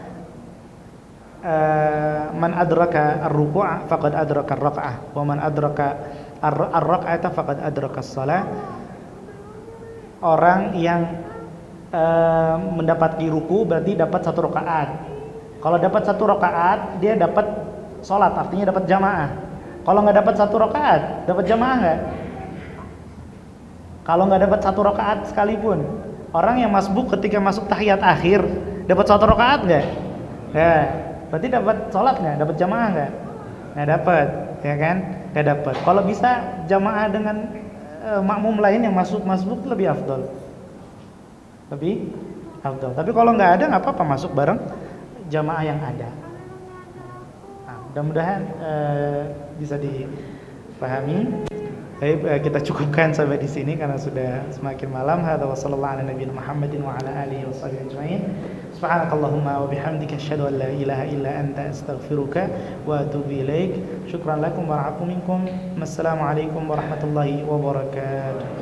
man adraka ar-ruku' faqad adraka ar-rak'ah wa man adraka ar-rak'ata faqad adraka as-shalah. Orang yang mendapati ruku berarti dapat satu rakaat. Kalau dapat satu rakaat dia dapat sholat, artinya dapat jamaah. Kalau nggak dapat satu rakaat, dapat jamaah nggak? Kalau nggak dapat satu rakaat sekalipun, orang yang masbuk ketika masuk tahiyat akhir dapat satu rakaat nggak? Ya, berarti dapat sholat nggak? Dapat jamaah nggak? Nggak dapat, ya kan? Nggak dapat. Kalau bisa jamaah dengan makmum lain yang masbuk lebih afdol. Lebih afdol. Tapi kalau nggak ada nggak apa-apa, masuk bareng jamaah yang ada. Nah, mudah-mudahan bisa dipahami. Baik, kita cukupkan sampai di sini karena sudah semakin malam. Hadza wa sallallahu ala nabiyina Muhammadin wa ala alihi washabihi ajmain. Subhanakallahumma wa bihamdika asyhadu an la ilaha illa anta astaghfiruka wa atubu ilaik. Syukran lakum wa ra'akum minkum. Wassalamu alaikum warahmatullahi wabarakatuh.